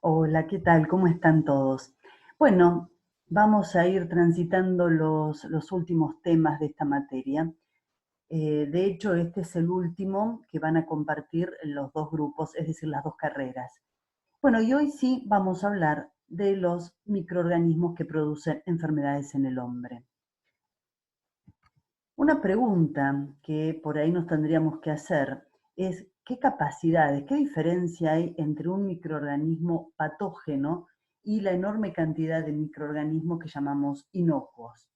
Hola, ¿qué tal? ¿Cómo están todos? Bueno, vamos a ir transitando los últimos temas de esta materia. De hecho, este es el último que van a compartir los dos grupos, es decir, las dos carreras. Bueno, y hoy sí vamos a hablar de los microorganismos que producen enfermedades en el hombre. Una pregunta que por ahí nos tendríamos que hacer es qué capacidades, qué diferencia hay entre un microorganismo patógeno y la enorme cantidad de microorganismos que llamamos inocuos.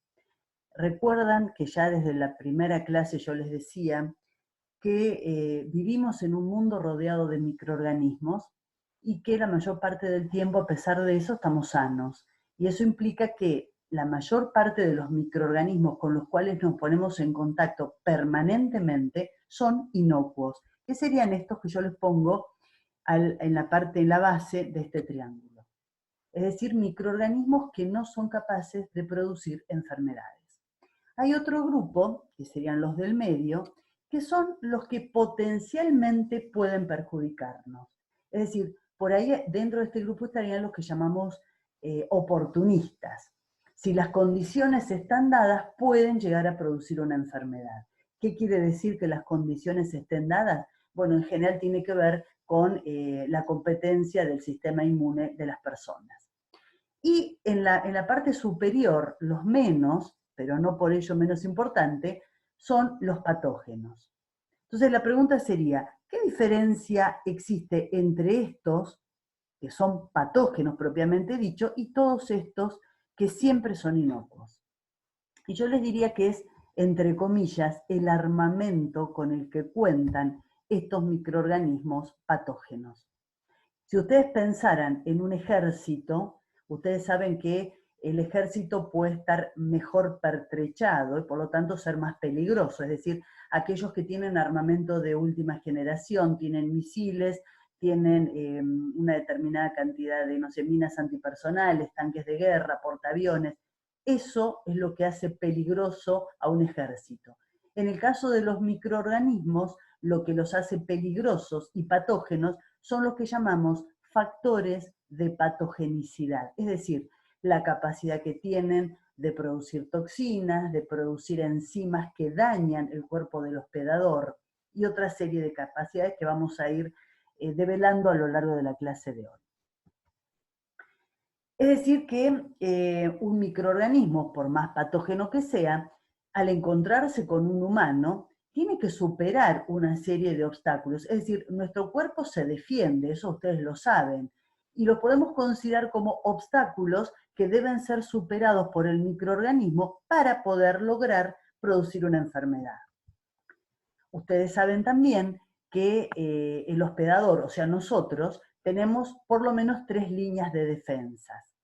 Recuerdan que ya desde la primera clase yo les decía que vivimos en un mundo rodeado de microorganismos y que la mayor parte del tiempo, a pesar de eso, estamos sanos. Y eso implica que la mayor parte de los microorganismos con los cuales nos ponemos en contacto permanentemente son inocuos, que serían estos que yo les pongo en la parte, en la base de este triángulo. Es decir, microorganismos que no son capaces de producir enfermedades. Hay otro grupo, que serían los del medio, que son los que potencialmente pueden perjudicarnos. Es decir, por ahí dentro de este grupo estarían los que llamamos oportunistas. Si las condiciones están dadas, pueden llegar a producir una enfermedad. ¿Qué quiere decir que las condiciones estén dadas? Bueno, en general tiene que ver con la competencia del sistema inmune de las personas. Y en la parte superior, los menos, pero no por ello menos importante, son los patógenos. Entonces la pregunta sería, ¿qué diferencia existe entre estos, que son patógenos propiamente dicho, y todos estos que siempre son inocuos? Y yo les diría que es, entre comillas, el armamento con el que cuentan estos microorganismos patógenos. Si ustedes pensaran en un ejército, ustedes saben que el ejército puede estar mejor pertrechado y por lo tanto ser más peligroso, es decir, aquellos que tienen armamento de última generación, tienen misiles, tienen una determinada cantidad de, no sé, minas antipersonales, tanques de guerra, portaaviones, eso es lo que hace peligroso a un ejército. En el caso de los microorganismos, lo que los hace peligrosos y patógenos son los que llamamos factores de patogenicidad, es decir, la capacidad que tienen de producir toxinas, de producir enzimas que dañan el cuerpo del hospedador y otra serie de capacidades que vamos a ir develando a lo largo de la clase de hoy. Es decir, que un microorganismo, por más patógeno que sea, al encontrarse con un humano, tiene que superar una serie de obstáculos. Es decir, nuestro cuerpo se defiende, eso ustedes lo saben, y lo podemos considerar como obstáculos que deben ser superados por el microorganismo para poder lograr producir una enfermedad. Ustedes saben también que el hospedador, o sea, nosotros, tenemos por lo menos 3 líneas de defensas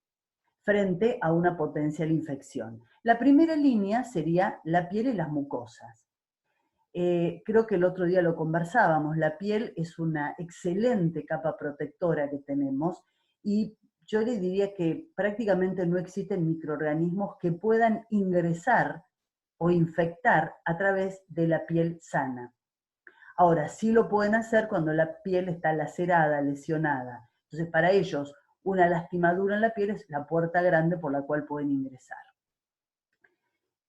frente a una potencial infección. La primera línea sería la piel y las mucosas. Creo que el otro día lo conversábamos, la piel es una excelente capa protectora que tenemos y yo le diría que prácticamente no existen microorganismos que puedan ingresar o infectar a través de la piel sana. Ahora, sí lo pueden hacer cuando la piel está lacerada, lesionada. Entonces, para ellos, una lastimadura en la piel es la puerta grande por la cual pueden ingresar.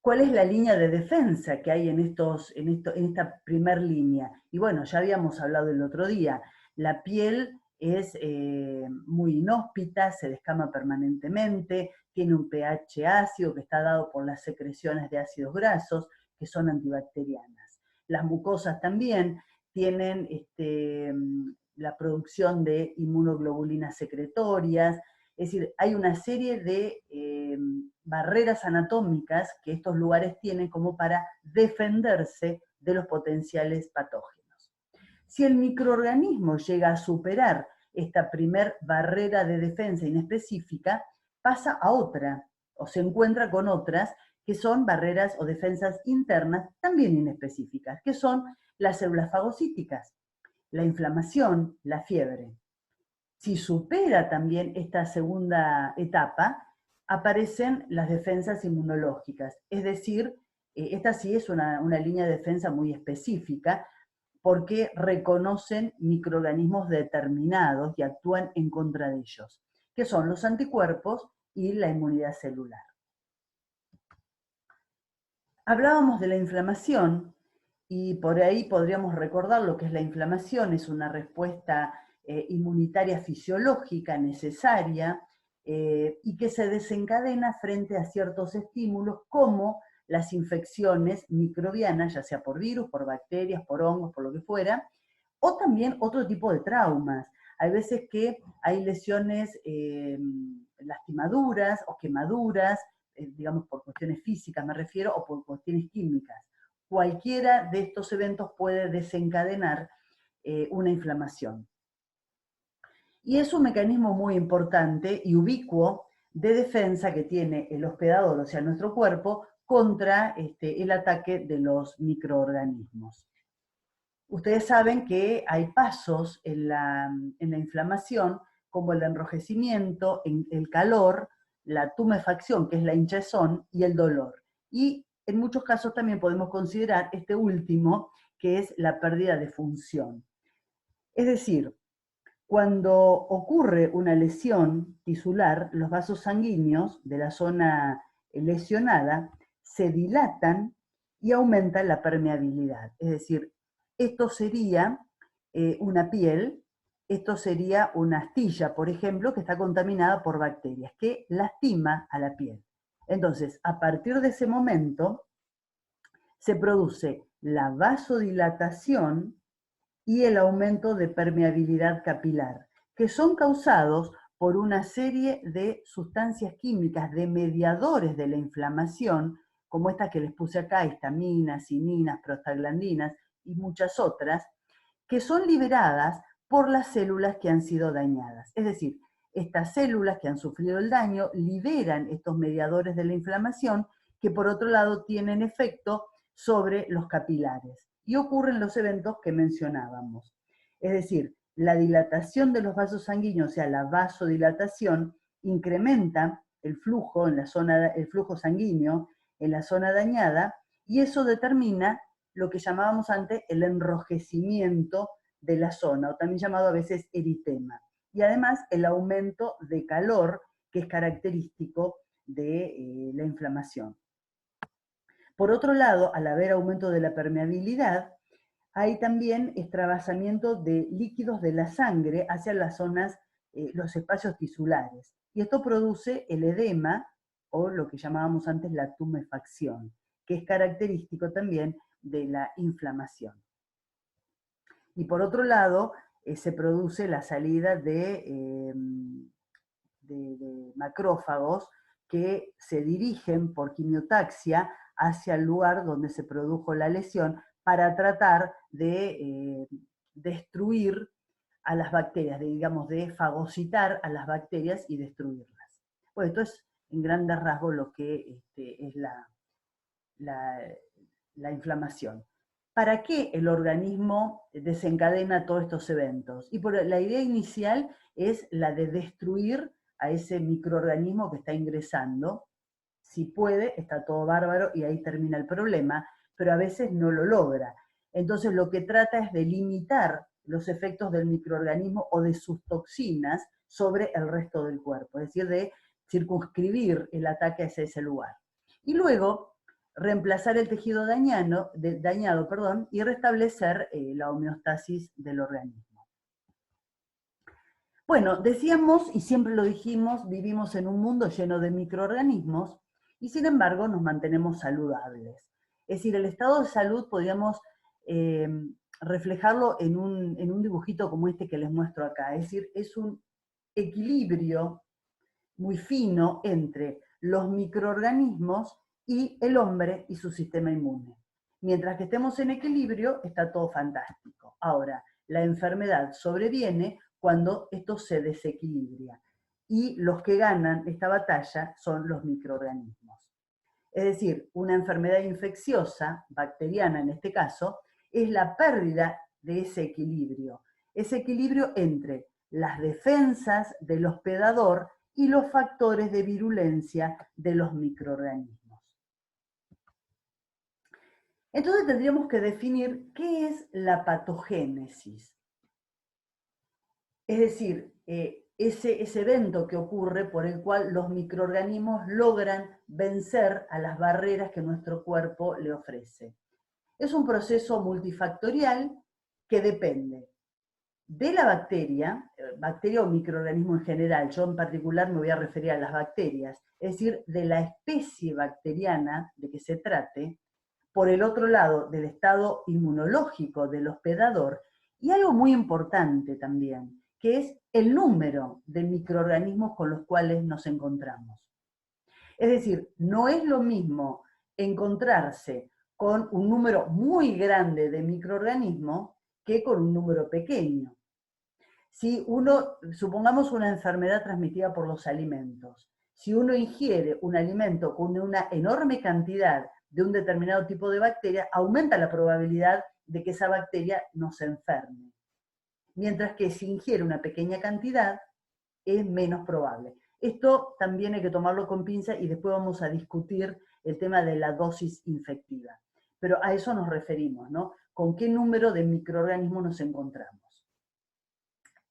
¿Cuál es la línea de defensa que hay en esta primer línea? Y bueno, ya habíamos hablado el otro día, la piel es muy inhóspita, se descama permanentemente, tiene un pH ácido que está dado por las secreciones de ácidos grasos que son antibacterianas. Las mucosas también tienen la producción de inmunoglobulinas secretorias, es decir, hay una serie de barreras anatómicas que estos lugares tienen como para defenderse de los potenciales patógenos. Si el microorganismo llega a superar esta primer barrera de defensa inespecífica, pasa a otra o se encuentra con otras que son barreras o defensas internas también inespecíficas, que son las células fagocíticas, la inflamación, la fiebre. Si supera también esta segunda etapa, aparecen las defensas inmunológicas, es decir, esta sí es una línea de defensa muy específica, porque reconocen microorganismos determinados y actúan en contra de ellos, que son los anticuerpos y la inmunidad celular. Hablábamos de la inflamación y por ahí podríamos recordar lo que es la inflamación, es una respuesta inmunitaria fisiológica necesaria y que se desencadena frente a ciertos estímulos como las infecciones microbianas, ya sea por virus, por bacterias, por hongos, por lo que fuera, o también otro tipo de traumas. Hay veces que hay lesiones lastimaduras o quemaduras, digamos por cuestiones físicas me refiero, o por cuestiones químicas. Cualquiera de estos eventos puede desencadenar una inflamación. Y es un mecanismo muy importante y ubicuo de defensa que tiene el hospedador, o sea, nuestro cuerpo, contra el ataque de los microorganismos. Ustedes saben que hay pasos en la inflamación, como el enrojecimiento, el calor, la tumefacción, que es la hinchazón, y el dolor. Y en muchos casos también podemos considerar este último, que es la pérdida de función. Es decir, cuando ocurre una lesión tisular, los vasos sanguíneos de la zona lesionada se dilatan y aumentan la permeabilidad. Es decir, esto sería una piel, esto sería una astilla, por ejemplo, que está contaminada por bacterias, que lastima a la piel. Entonces, a partir de ese momento, se produce la vasodilatación y el aumento de permeabilidad capilar, que son causados por una serie de sustancias químicas, de mediadores de la inflamación, como estas que les puse acá, histaminas, cininas, prostaglandinas y muchas otras, que son liberadas por las células que han sido dañadas. Es decir, estas células que han sufrido el daño liberan estos mediadores de la inflamación que por otro lado tienen efecto sobre los capilares y ocurren los eventos que mencionábamos. Es decir, la dilatación de los vasos sanguíneos, o sea, la vasodilatación, incrementa el flujo, el flujo sanguíneo en la zona dañada y eso determina lo que llamábamos antes el enrojecimiento de la zona, o también llamado a veces eritema. Y además el aumento de calor que es característico de la inflamación. Por otro lado, al haber aumento de la permeabilidad, hay también extravasamiento de líquidos de la sangre hacia las zonas, los espacios tisulares. Y esto produce el edema, o lo que llamábamos antes la tumefacción, que es característico también de la inflamación. Y por otro lado, se produce la salida de macrófagos que se dirigen por quimiotaxia hacia el lugar donde se produjo la lesión para tratar de destruir a las bacterias, digamos, de fagocitar a las bacterias y destruirlas. Bueno, esto es en grandes rasgos lo que es la inflamación. ¿Para qué el organismo desencadena todos estos eventos? Y la idea inicial es la de destruir a ese microorganismo que está ingresando. Si puede, está todo bárbaro y ahí termina el problema, pero a veces no lo logra. Entonces lo que trata es de limitar los efectos del microorganismo o de sus toxinas sobre el resto del cuerpo, es decir, de circunscribir el ataque hacia ese lugar. Y luego reemplazar el tejido dañado y restablecer la homeostasis del organismo. Bueno, decíamos, y siempre lo dijimos, vivimos en un mundo lleno de microorganismos y sin embargo nos mantenemos saludables. Es decir, el estado de salud podríamos reflejarlo en un dibujito como este que les muestro acá. Es decir, es un equilibrio muy fino entre los microorganismos y el hombre y su sistema inmune. Mientras que estemos en equilibrio, está todo fantástico. Ahora, la enfermedad sobreviene cuando esto se desequilibra. Y los que ganan esta batalla son los microorganismos. Es decir, una enfermedad infecciosa, bacteriana en este caso, es la pérdida de ese equilibrio entre las defensas del hospedador y los factores de virulencia de los microorganismos. Entonces tendríamos que definir qué es la patogénesis. Es decir, ese evento que ocurre por el cual los microorganismos logran vencer a las barreras que nuestro cuerpo le ofrece. Es un proceso multifactorial que depende de la bacteria o microorganismo en general, yo en particular me voy a referir a las bacterias, es decir, de la especie bacteriana de que se trate, por el otro lado, del estado inmunológico del hospedador, y algo muy importante también, que es el número de microorganismos con los cuales nos encontramos. Es decir, no es lo mismo encontrarse con un número muy grande de microorganismos que con un número pequeño. Si uno, supongamos una enfermedad transmitida por los alimentos, si uno ingiere un alimento con una enorme cantidad de un determinado tipo de bacteria, aumenta la probabilidad de que esa bacteria nos enferme. Mientras que si ingiere una pequeña cantidad, es menos probable. Esto también hay que tomarlo con pinza y después vamos a discutir el tema de la dosis infectiva. Pero a eso nos referimos, ¿no? ¿Con qué número de microorganismos nos encontramos?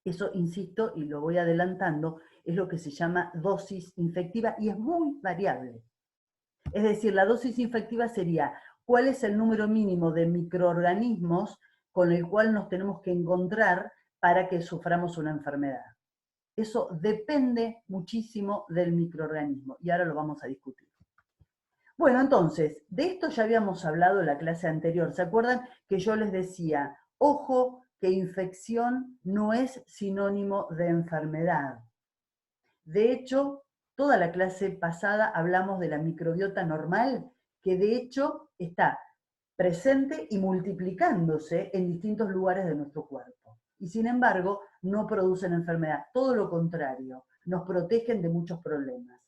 Eso, insisto, y lo voy adelantando, es lo que se llama dosis infectiva y es muy variable. Es decir, la dosis infectiva sería cuál es el número mínimo de microorganismos con el cual nos tenemos que encontrar para que suframos una enfermedad. Eso depende muchísimo del microorganismo y ahora lo vamos a discutir. Bueno, entonces, de esto ya habíamos hablado en la clase anterior. ¿Se acuerdan que yo les decía, ojo, que infección no es sinónimo de enfermedad? De hecho, toda la clase pasada hablamos de la microbiota normal, que de hecho está presente y multiplicándose en distintos lugares de nuestro cuerpo. Y sin embargo, no producen enfermedad. Todo lo contrario, nos protegen de muchos problemas.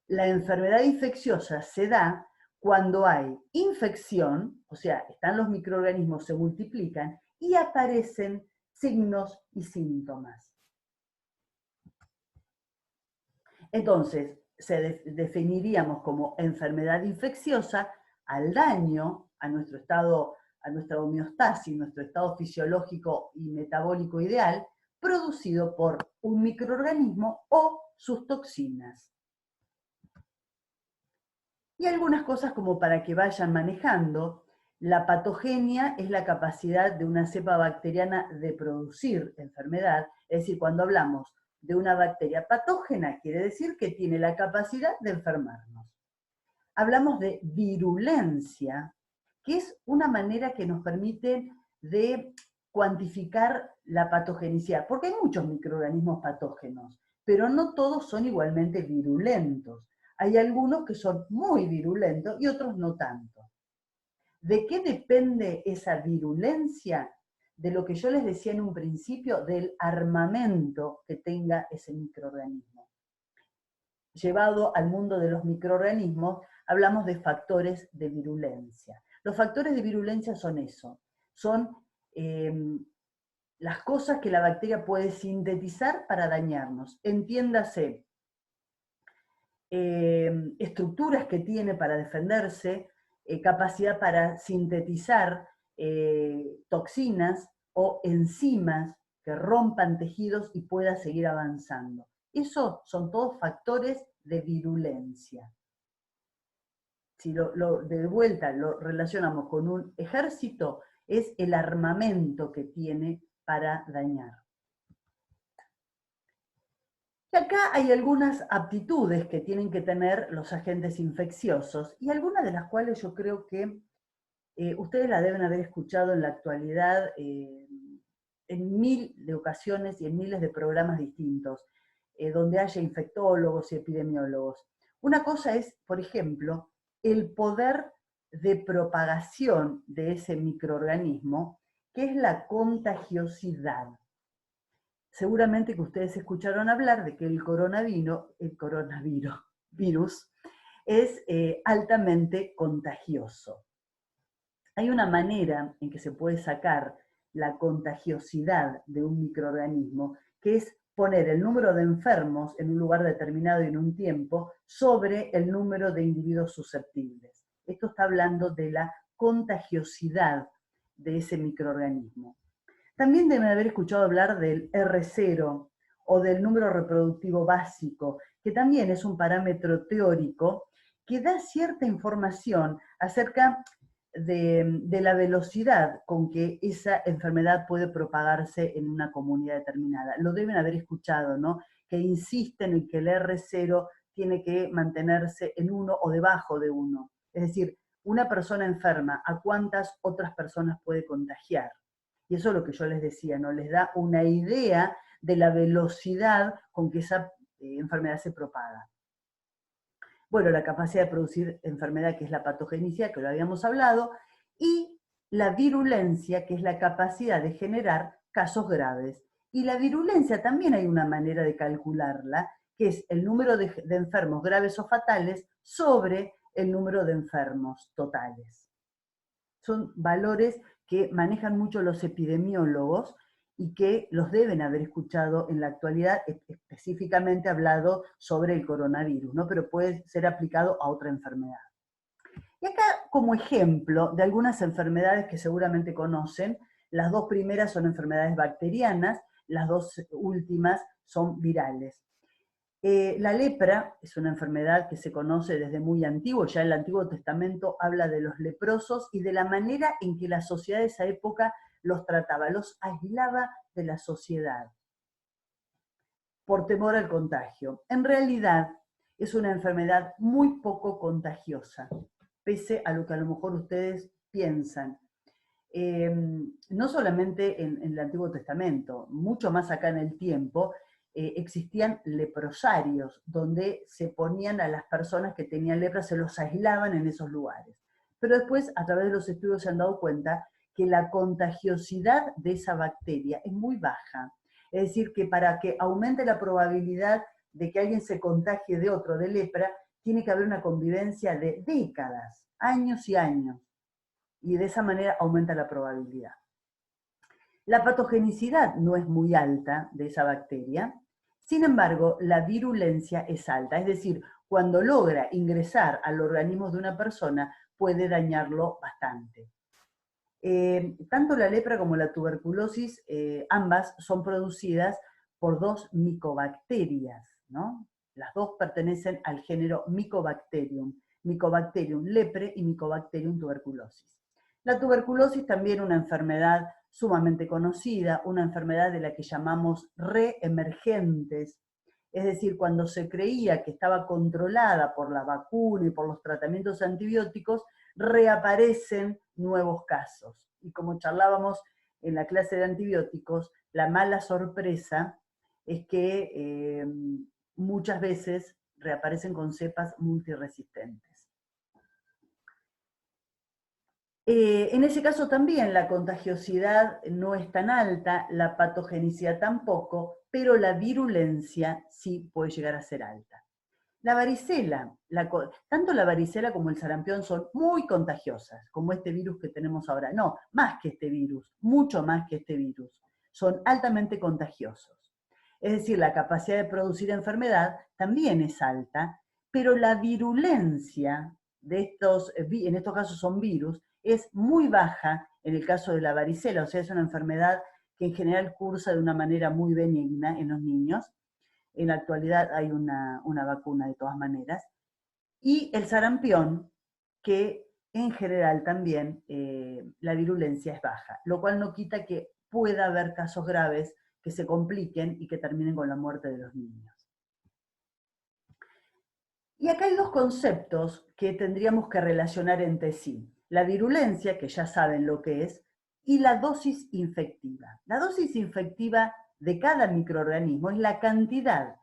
La enfermedad infecciosa se da cuando hay infección, o sea, están los microorganismos, se multiplican y aparecen signos y síntomas. Entonces, definiríamos como enfermedad infecciosa al daño a nuestro estado, a nuestra homeostasis, nuestro estado fisiológico y metabólico ideal, producido por un microorganismo o sus toxinas. Y algunas cosas como para que vayan manejando. La patogenia es la capacidad de una cepa bacteriana de producir enfermedad, es decir, cuando hablamos de una bacteria patógena, quiere decir que tiene la capacidad de enfermarnos. Hablamos de virulencia, que es una manera que nos permite de cuantificar la patogenicidad, porque hay muchos microorganismos patógenos, pero no todos son igualmente virulentos. Hay algunos que son muy virulentos y otros no tanto. ¿De qué depende esa virulencia? De lo que yo les decía en un principio, del armamento que tenga ese microorganismo. Llevado al mundo de los microorganismos, hablamos de factores de virulencia. Los factores de virulencia son eso, son las cosas que la bacteria puede sintetizar para dañarnos. Entiéndase, estructuras que tiene para defenderse, capacidad para sintetizar toxinas o enzimas que rompan tejidos y pueda seguir avanzando. Esos son todos factores de virulencia. Si de vuelta lo relacionamos con un ejército, es el armamento que tiene para dañar. Y acá hay algunas aptitudes que tienen que tener los agentes infecciosos, y algunas de las cuales yo creo que ustedes la deben haber escuchado en la actualidad en mil de ocasiones y en miles de programas distintos, donde haya infectólogos y epidemiólogos. Una cosa es, por ejemplo, el poder de propagación de ese microorganismo, que es la contagiosidad. Seguramente que ustedes escucharon hablar de que el coronavirus es altamente contagioso. Hay una manera en que se puede sacar la contagiosidad de un microorganismo, que es poner el número de enfermos en un lugar determinado y en un tiempo sobre el número de individuos susceptibles. Esto está hablando de la contagiosidad de ese microorganismo. También deben haber escuchado hablar del R0 o del número reproductivo básico, que también es un parámetro teórico que da cierta información acerca de la velocidad con que esa enfermedad puede propagarse en una comunidad determinada. Lo deben haber escuchado, ¿no? Que insisten en que el R0 tiene que mantenerse en 1 o debajo de 1. Es decir, una persona enferma, ¿a cuántas otras personas puede contagiar? Y eso es lo que yo les decía, ¿no? Les da una idea de la velocidad con que esa enfermedad se propaga. Bueno, la capacidad de producir enfermedad, que es la patogenicidad, que lo habíamos hablado, y la virulencia, que es la capacidad de generar casos graves. Y la virulencia también hay una manera de calcularla, que es el número de enfermos graves o fatales sobre el número de enfermos totales. Son valores que manejan mucho los epidemiólogos y que los deben haber escuchado en la actualidad, específicamente hablado sobre el coronavirus, ¿no? Pero puede ser aplicado a otra enfermedad. Y acá, como ejemplo de algunas enfermedades que seguramente conocen, las dos primeras son enfermedades bacterianas, las dos últimas son virales. La lepra es una enfermedad que se conoce desde muy antiguo, ya el Antiguo Testamento habla de los leprosos y de la manera en que la sociedad de esa época los trataba, los aislaba de la sociedad por temor al contagio. En realidad es una enfermedad muy poco contagiosa, pese a lo mejor ustedes piensan. No solamente en el Antiguo Testamento, mucho más acá en el tiempo, existían leprosarios, donde se ponían a las personas que tenían lepra, se los aislaban en esos lugares. Pero después, a través de los estudios se han dado cuenta que la contagiosidad de esa bacteria es muy baja. Es decir, que para que aumente la probabilidad de que alguien se contagie de otro, de lepra, tiene que haber una convivencia de décadas, años y años. Y de esa manera aumenta la probabilidad. La patogenicidad no es muy alta de esa bacteria, sin embargo, la virulencia es alta, es decir, cuando logra ingresar al organismo de una persona, puede dañarlo bastante. Tanto la lepra como la tuberculosis, ambas son producidas por dos micobacterias, ¿no? Las dos pertenecen al género Mycobacterium, Mycobacterium lepre y Mycobacterium tuberculosis. La tuberculosis también una enfermedad sumamente conocida, una enfermedad de la que llamamos reemergentes, es decir, cuando se creía que estaba controlada por la vacuna y por los tratamientos antibióticos, reaparecen nuevos casos. Y como charlábamos en la clase de antibióticos, la mala sorpresa es que muchas veces reaparecen con cepas multiresistentes. En ese caso también la contagiosidad no es tan alta, la patogenicidad tampoco, pero la virulencia sí puede llegar a ser alta. La varicela, tanto la varicela como el sarampión son muy contagiosas, como este virus que tenemos ahora. No, más que este virus, mucho más que este virus. Son altamente contagiosos. Es decir, la capacidad de producir enfermedad también es alta, pero la virulencia de estos, en estos casos son virus, es muy baja en el caso de la varicela, o sea, es una enfermedad que en general cursa de una manera muy benigna en los niños. En la actualidad hay una vacuna de todas maneras. Y el sarampión, que en general también la virulencia es baja, lo cual no quita que pueda haber casos graves que se compliquen y que terminen con la muerte de los niños. Y acá hay dos conceptos que tendríamos que relacionar entre sí. La virulencia, que ya saben lo que es, y la dosis infectiva. La dosis infectiva de cada microorganismo es la cantidad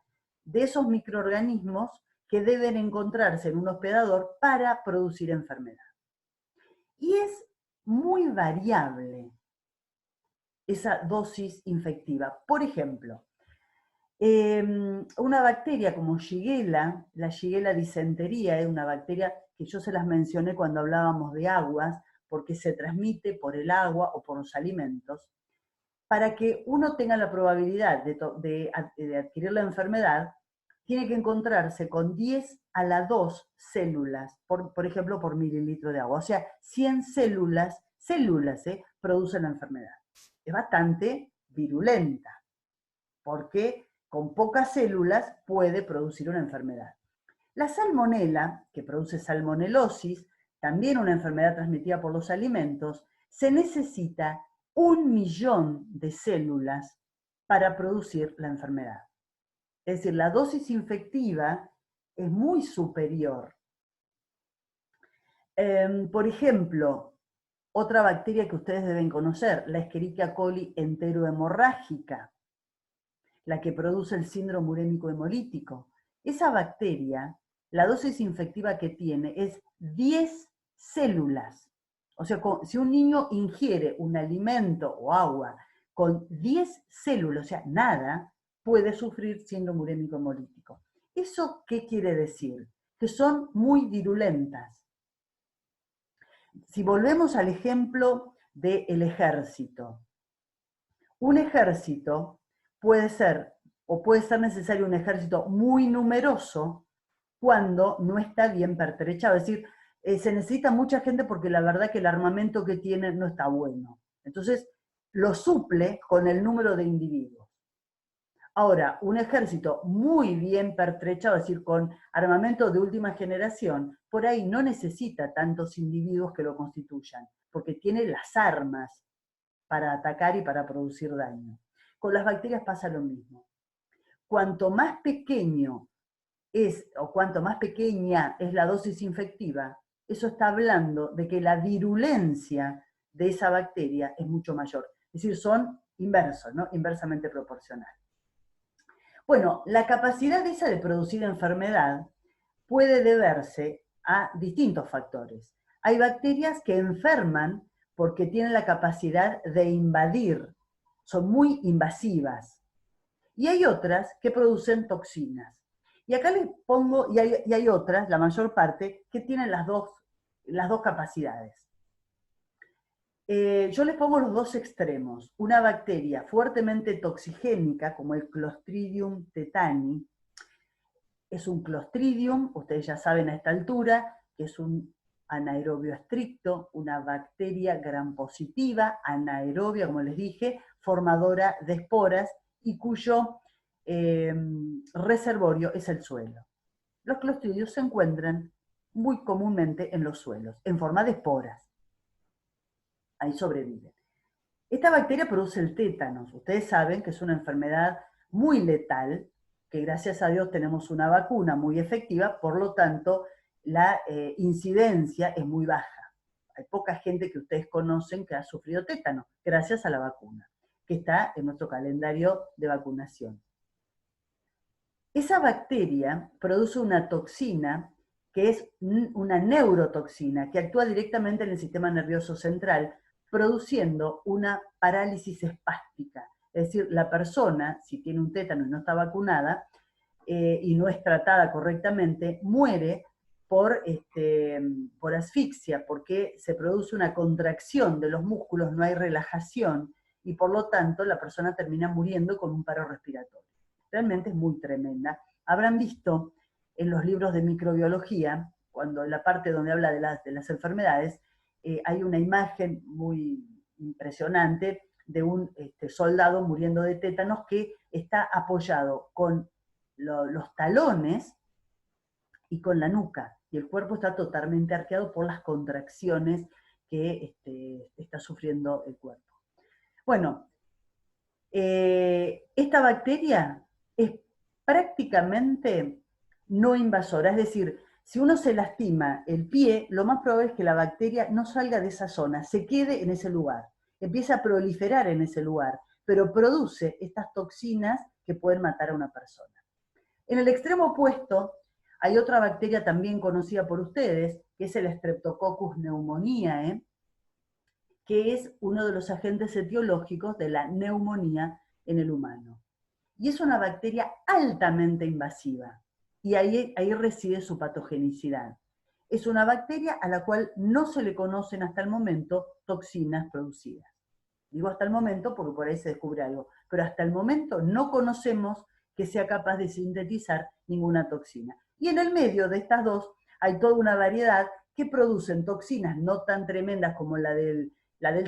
de esos microorganismos que deben encontrarse en un hospedador para producir enfermedad. Y es muy variable esa dosis infectiva. Por ejemplo, una bacteria como Shigella, la Shigella dysentería, es una bacteria que yo se las mencioné cuando hablábamos de aguas, porque se transmite por el agua o por los alimentos. Para que uno tenga la probabilidad de adquirir la enfermedad, tiene que encontrarse con 10 a la 2 células, por ejemplo, por mililitro de agua. O sea, 100 células producen la enfermedad. Es bastante virulenta, porque con pocas células puede producir una enfermedad. La salmonela, que produce salmonelosis, también una enfermedad transmitida por los alimentos, se necesita 1.000.000 de células para producir la enfermedad. Es decir, la dosis infectiva es muy superior. Por ejemplo, otra bacteria que ustedes deben conocer, la Escherichia coli enterohemorrágica, la que produce el síndrome urémico hemolítico. Esa bacteria, la dosis infectiva que tiene es 10 células. O sea, si un niño ingiere un alimento o agua con 10 células, o sea, nada, puede sufrir síndrome urémico hemolítico. ¿Eso qué quiere decir? Que son muy virulentas. Si volvemos al ejemplo del ejército, un ejército puede ser necesario un ejército muy numeroso cuando no está bien pertrechado. Es decir, se necesita mucha gente porque la verdad que el armamento que tiene no está bueno. Entonces, lo suple con el número de individuos. Ahora, un ejército muy bien pertrechado, es decir, con armamento de última generación, por ahí no necesita tantos individuos que lo constituyan, porque tiene las armas para atacar y para producir daño. Con las bacterias pasa lo mismo. Cuanto más pequeño es, o cuanto más pequeña es la dosis infectiva, eso está hablando de que la virulencia de esa bacteria es mucho mayor. Es decir, son inversos, ¿no? Inversamente proporcional. Bueno, la capacidad esa de producir enfermedad puede deberse a distintos factores. Hay bacterias que enferman porque tienen la capacidad de invadir, son muy invasivas. Y hay otras que producen toxinas. Y acá les pongo, y hay otras, la mayor parte, que tienen las dos capacidades. Yo les pongo los dos extremos. Una bacteria fuertemente toxigénica, como el Clostridium tetani, es un Clostridium, ustedes ya saben a esta altura, que es un anaerobio estricto, una bacteria gram positiva, anaerobia, como les dije, formadora de esporas y cuyo reservorio es el suelo. Los clostridios se encuentran muy comúnmente en los suelos, en forma de esporas. Ahí sobreviven. Esta bacteria produce el tétanos. Ustedes saben que es una enfermedad muy letal, que gracias a Dios tenemos una vacuna muy efectiva, por lo tanto, la incidencia es muy baja. Hay poca gente que ustedes conocen que ha sufrido tétano, gracias a la vacuna, que está en nuestro calendario de vacunación. Esa bacteria produce una toxina que es una neurotoxina, que actúa directamente en el sistema nervioso central, produciendo una parálisis espástica. Es decir, la persona, si tiene un tétano y no está vacunada, y no es tratada correctamente, muere por asfixia, porque se produce una contracción de los músculos, no hay relajación, y por lo tanto la persona termina muriendo con un paro respiratorio. Realmente es muy tremenda. Habrán visto en los libros de microbiología, cuando en la parte donde habla de las enfermedades, hay una imagen muy impresionante de un soldado muriendo de tétanos que está apoyado con los talones y con la nuca, y el cuerpo está totalmente arqueado por las contracciones que está sufriendo el cuerpo. Bueno, esta bacteria es prácticamente no invasora, es decir, si uno se lastima el pie, lo más probable es que la bacteria no salga de esa zona, se quede en ese lugar, empieza a proliferar en ese lugar, pero produce estas toxinas que pueden matar a una persona. En el extremo opuesto, hay otra bacteria también conocida por ustedes, que es el Streptococcus pneumoniae, que es uno de los agentes etiológicos de la neumonía en el humano. Y es una bacteria altamente invasiva, y ahí reside su patogenicidad. Es una bacteria a la cual no se le conocen hasta el momento toxinas producidas. Digo hasta el momento porque por ahí se descubre algo, pero hasta el momento no conocemos que sea capaz de sintetizar ninguna toxina. Y en el medio de estas dos hay toda una variedad que producen toxinas no tan tremendas como la del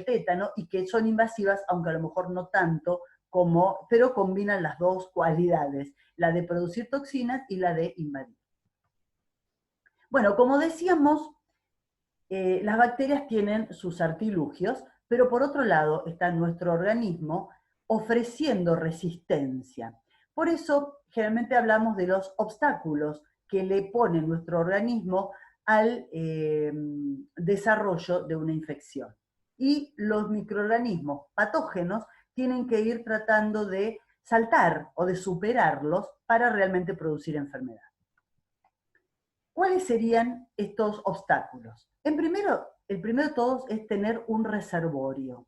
tétano y que son invasivas, aunque a lo mejor no tanto, pero combinan las dos cualidades, la de producir toxinas y la de invadir. Bueno, como decíamos, las bacterias tienen sus artilugios, pero por otro lado está nuestro organismo ofreciendo resistencia. Por eso generalmente hablamos de los obstáculos que le pone nuestro organismo al desarrollo de una infección. Y los microorganismos patógenos tienen que ir tratando de saltar o de superarlos para realmente producir enfermedad. ¿Cuáles serían estos obstáculos? El primero de todos es tener un reservorio.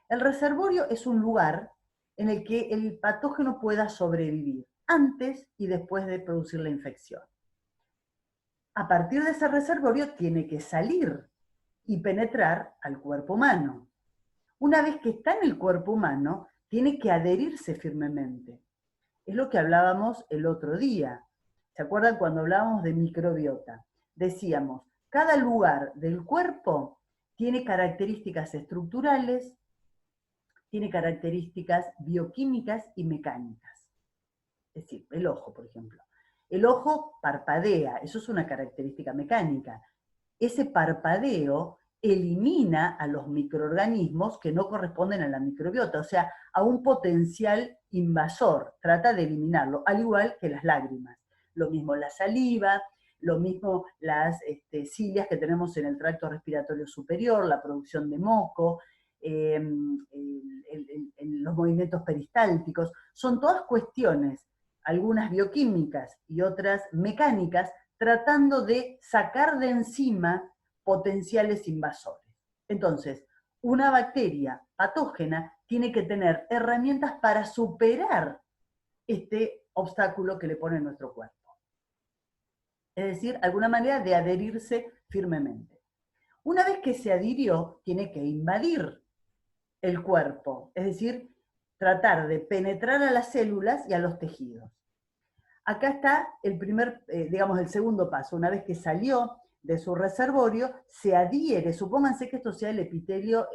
El reservorio es un lugar en el que el patógeno pueda sobrevivir antes y después de producir la infección. A partir de ese reservorio tiene que salir y penetrar al cuerpo humano. Una vez que está en el cuerpo humano, tiene que adherirse firmemente. Es lo que hablábamos el otro día. ¿Se acuerdan cuando hablábamos de microbiota? Decíamos, cada lugar del cuerpo tiene características estructurales, tiene características bioquímicas y mecánicas. Es decir, el ojo, por ejemplo. El ojo parpadea, eso es una característica mecánica. Ese parpadeo elimina a los microorganismos que no corresponden a la microbiota, o sea, a un potencial invasor, trata de eliminarlo, al igual que las lágrimas. Lo mismo la saliva, lo mismo las cilias que tenemos en el tracto respiratorio superior, la producción de moco, los movimientos peristálticos, son todas cuestiones, algunas bioquímicas y otras mecánicas, tratando de sacar de encima potenciales invasores. Entonces, una bacteria patógena tiene que tener herramientas para superar este obstáculo que le pone nuestro cuerpo. Es decir, alguna manera de adherirse firmemente. Una vez que se adhirió, tiene que invadir el cuerpo, es decir, tratar de penetrar a las células y a los tejidos. Acá está el segundo paso. Una vez que salió de su reservorio, se adhiere, supónganse que esto sea el epitelio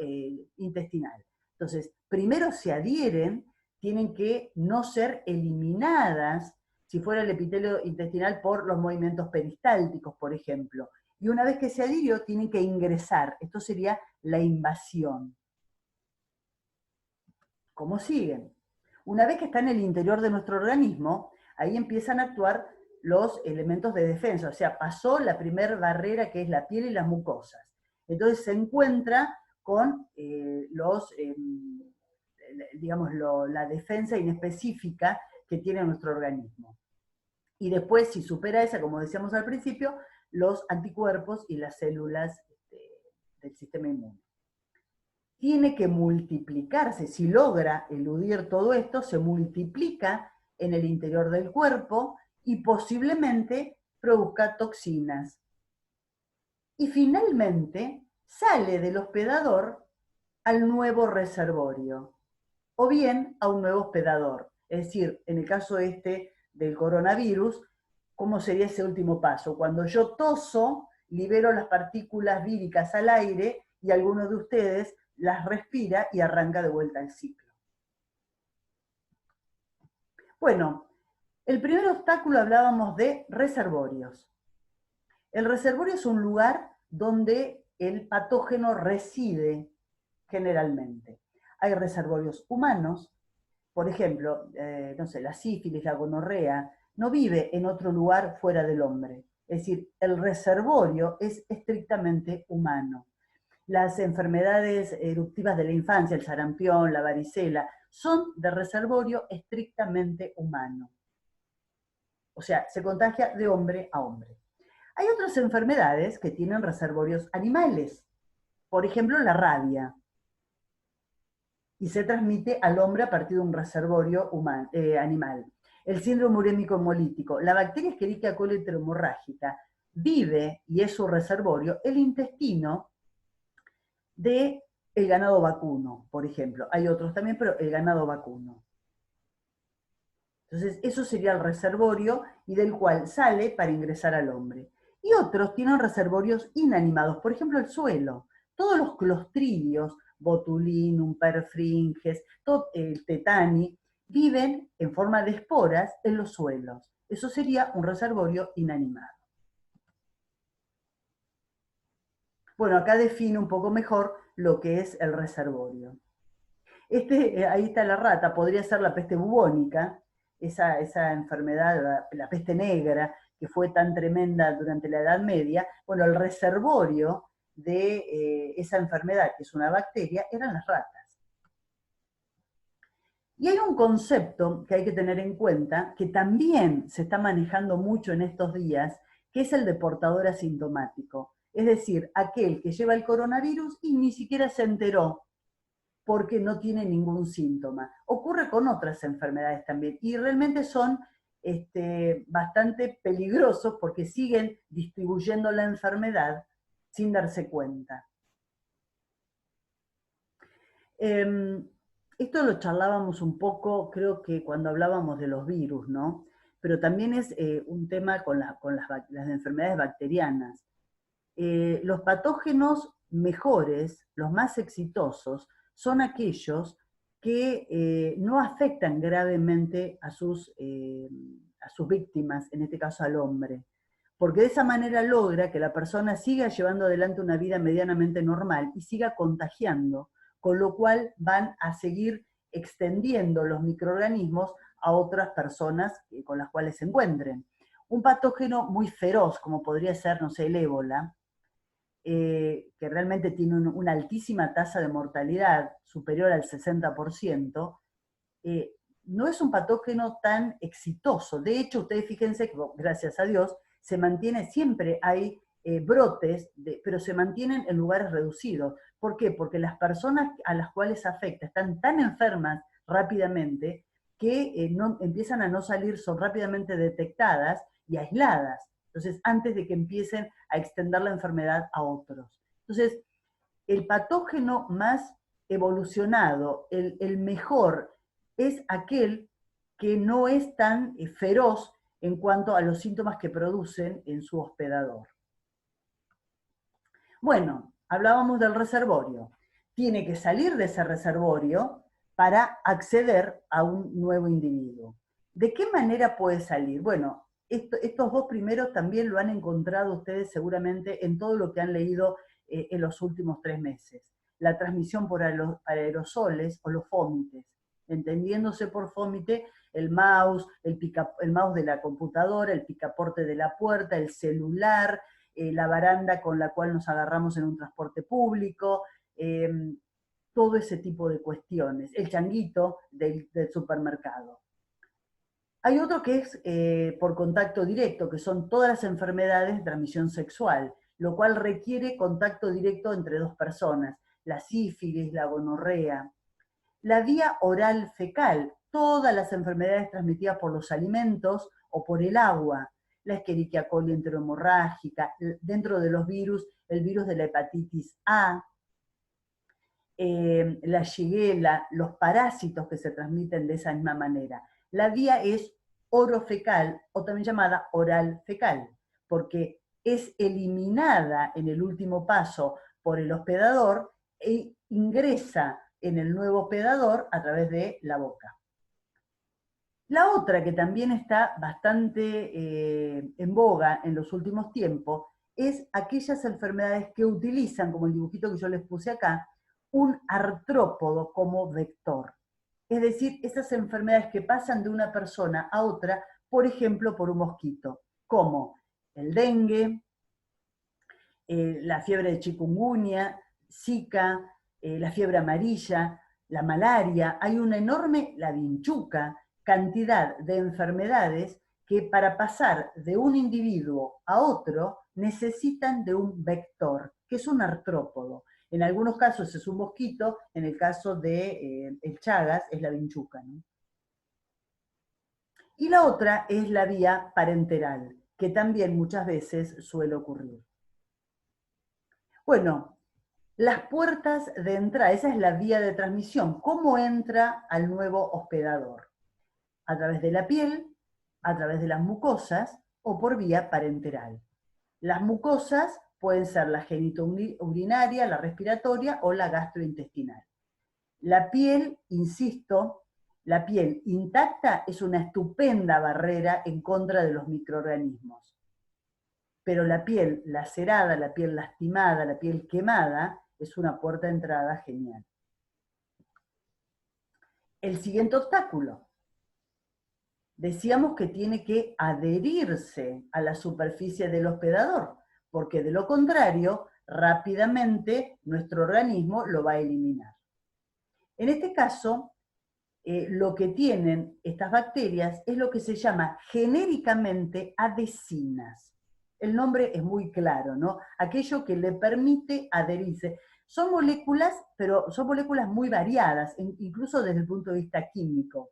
intestinal. Entonces, primero se adhieren, tienen que no ser eliminadas, si fuera el epitelio intestinal, por los movimientos peristálticos, por ejemplo. Y una vez que se adhirió, tienen que ingresar. Esto sería la invasión. ¿Cómo siguen? Una vez que está en el interior de nuestro organismo, ahí empiezan a actuar los elementos de defensa, o sea, pasó la primera barrera que es la piel y las mucosas. Entonces se encuentra con la defensa inespecífica que tiene nuestro organismo. Y después, si supera esa, como decíamos al principio, los anticuerpos y las células del sistema inmune. Tiene que multiplicarse, si logra eludir todo esto, se multiplica en el interior del cuerpo y posiblemente produzca toxinas. Y finalmente sale del hospedador al nuevo reservorio, o bien a un nuevo hospedador. Es decir, en el caso del coronavirus, ¿cómo sería ese último paso? Cuando yo toso, libero las partículas víricas al aire y alguno de ustedes las respira y arranca de vuelta el ciclo. Bueno, el primer obstáculo hablábamos de reservorios. El reservorio es un lugar donde el patógeno reside generalmente. Hay reservorios humanos, por ejemplo, la sífilis, la gonorrea, no vive en otro lugar fuera del hombre. Es decir, el reservorio es estrictamente humano. Las enfermedades eruptivas de la infancia, el sarampión, la varicela, son de reservorio estrictamente humano. O sea, se contagia de hombre a hombre. Hay otras enfermedades que tienen reservorios animales. Por ejemplo, la rabia. Y se transmite al hombre a partir de un reservorio animal. El síndrome urémico hemolítico. La bacteria Escherichia coli hemorrágica vive, y es su reservorio, el intestino del ganado vacuno, por ejemplo. Hay otros también, pero el ganado vacuno. Entonces, eso sería el reservorio y del cual sale para ingresar al hombre. Y otros tienen reservorios inanimados, por ejemplo, el suelo. Todos los clostridios, botulinum, perfringes, el tetani, viven en forma de esporas en los suelos. Eso sería un reservorio inanimado. Bueno, acá define un poco mejor lo que es el reservorio. Ahí está la rata, podría ser la peste bubónica, esa enfermedad, la peste negra, que fue tan tremenda durante la Edad Media. Bueno, el reservorio de esa enfermedad, que es una bacteria, eran las ratas. Y hay un concepto que hay que tener en cuenta, que también se está manejando mucho en estos días, que es el de portador asintomático. Es decir, aquel que lleva el coronavirus y ni siquiera se enteró porque no tiene ningún síntoma. Ocurre con otras enfermedades también y realmente son bastante peligrosos porque siguen distribuyendo la enfermedad sin darse cuenta. Esto lo charlábamos un poco, creo que cuando hablábamos de los virus, ¿no? Pero también es un tema con las enfermedades bacterianas. Los patógenos mejores, los más exitosos, son aquellos que no afectan gravemente a sus víctimas, en este caso al hombre, porque de esa manera logra que la persona siga llevando adelante una vida medianamente normal y siga contagiando, con lo cual van a seguir extendiendo los microorganismos a otras personas con las cuales se encuentren. Un patógeno muy feroz, como podría ser, no sé, el ébola, que realmente tiene una altísima tasa de mortalidad superior al 60%, no es un patógeno tan exitoso. De hecho, ustedes fíjense que, gracias a Dios, se mantiene, siempre hay brotes, pero se mantienen en lugares reducidos. ¿Por qué? Porque las personas a las cuales afecta están tan enfermas rápidamente que empiezan a no salir, son rápidamente detectadas y aisladas. Entonces, antes de que empiecen a extender la enfermedad a otros. Entonces, el patógeno más evolucionado, el mejor, es aquel que no es tan feroz en cuanto a los síntomas que producen en su hospedador. Bueno, hablábamos del reservorio. Tiene que salir de ese reservorio para acceder a un nuevo individuo. ¿De qué manera puede salir? Bueno, estos dos primeros también lo han encontrado ustedes seguramente en todo lo que han leído en los últimos 3 meses. La transmisión por aerosoles o los fómites, entendiéndose por fómite el mouse, el mouse de la computadora, el picaporte de la puerta, el celular, la baranda con la cual nos agarramos en un transporte público, todo ese tipo de cuestiones, el changuito del supermercado. Hay otro que es por contacto directo, que son todas las enfermedades de transmisión sexual, lo cual requiere contacto directo entre dos personas, la sífilis, la gonorrea. La vía oral fecal, todas las enfermedades transmitidas por los alimentos o por el agua, la Escherichia coli enterohemorrágica, dentro de los virus, el virus de la hepatitis A, la shigella, los parásitos que se transmiten de esa misma manera. La vía es orofecal o también llamada oral fecal, porque es eliminada en el último paso por el hospedador e ingresa en el nuevo hospedador a través de la boca. La otra que también está bastante en boga en los últimos tiempos es aquellas enfermedades que utilizan, como el dibujito que yo les puse acá, un artrópodo como vector. Es decir, esas enfermedades que pasan de una persona a otra, por ejemplo, por un mosquito, como el dengue, la fiebre de chikungunya, Zika, la fiebre amarilla, la malaria. Hay una enorme, la vinchuca, cantidad de enfermedades que para pasar de un individuo a otro necesitan de un vector, que es un artrópodo. En algunos casos es un mosquito, en el caso de el Chagas es la vinchuca, ¿no? Y la otra es la vía parenteral, que también muchas veces suele ocurrir. Bueno, las puertas de entrada, esa es la vía de transmisión. ¿Cómo entra al nuevo hospedador? a través de la piel, a través de las mucosas o por vía parenteral. Las mucosas pueden ser la genitourinaria, la respiratoria o la gastrointestinal. La piel, insisto, la piel intacta es una estupenda barrera en contra de los microorganismos. Pero la piel lacerada, la piel lastimada, la piel quemada, es una puerta de entrada genial. El siguiente obstáculo. Decíamos que tiene que adherirse a la superficie del hospedador, porque de lo contrario, rápidamente nuestro organismo lo va a eliminar. En este caso, lo que tienen estas bacterias es lo que se llama genéricamente adhesinas. El nombre es muy claro, ¿no? Aquello que le permite adherirse. Son moléculas, pero son moléculas muy variadas, incluso desde el punto de vista químico.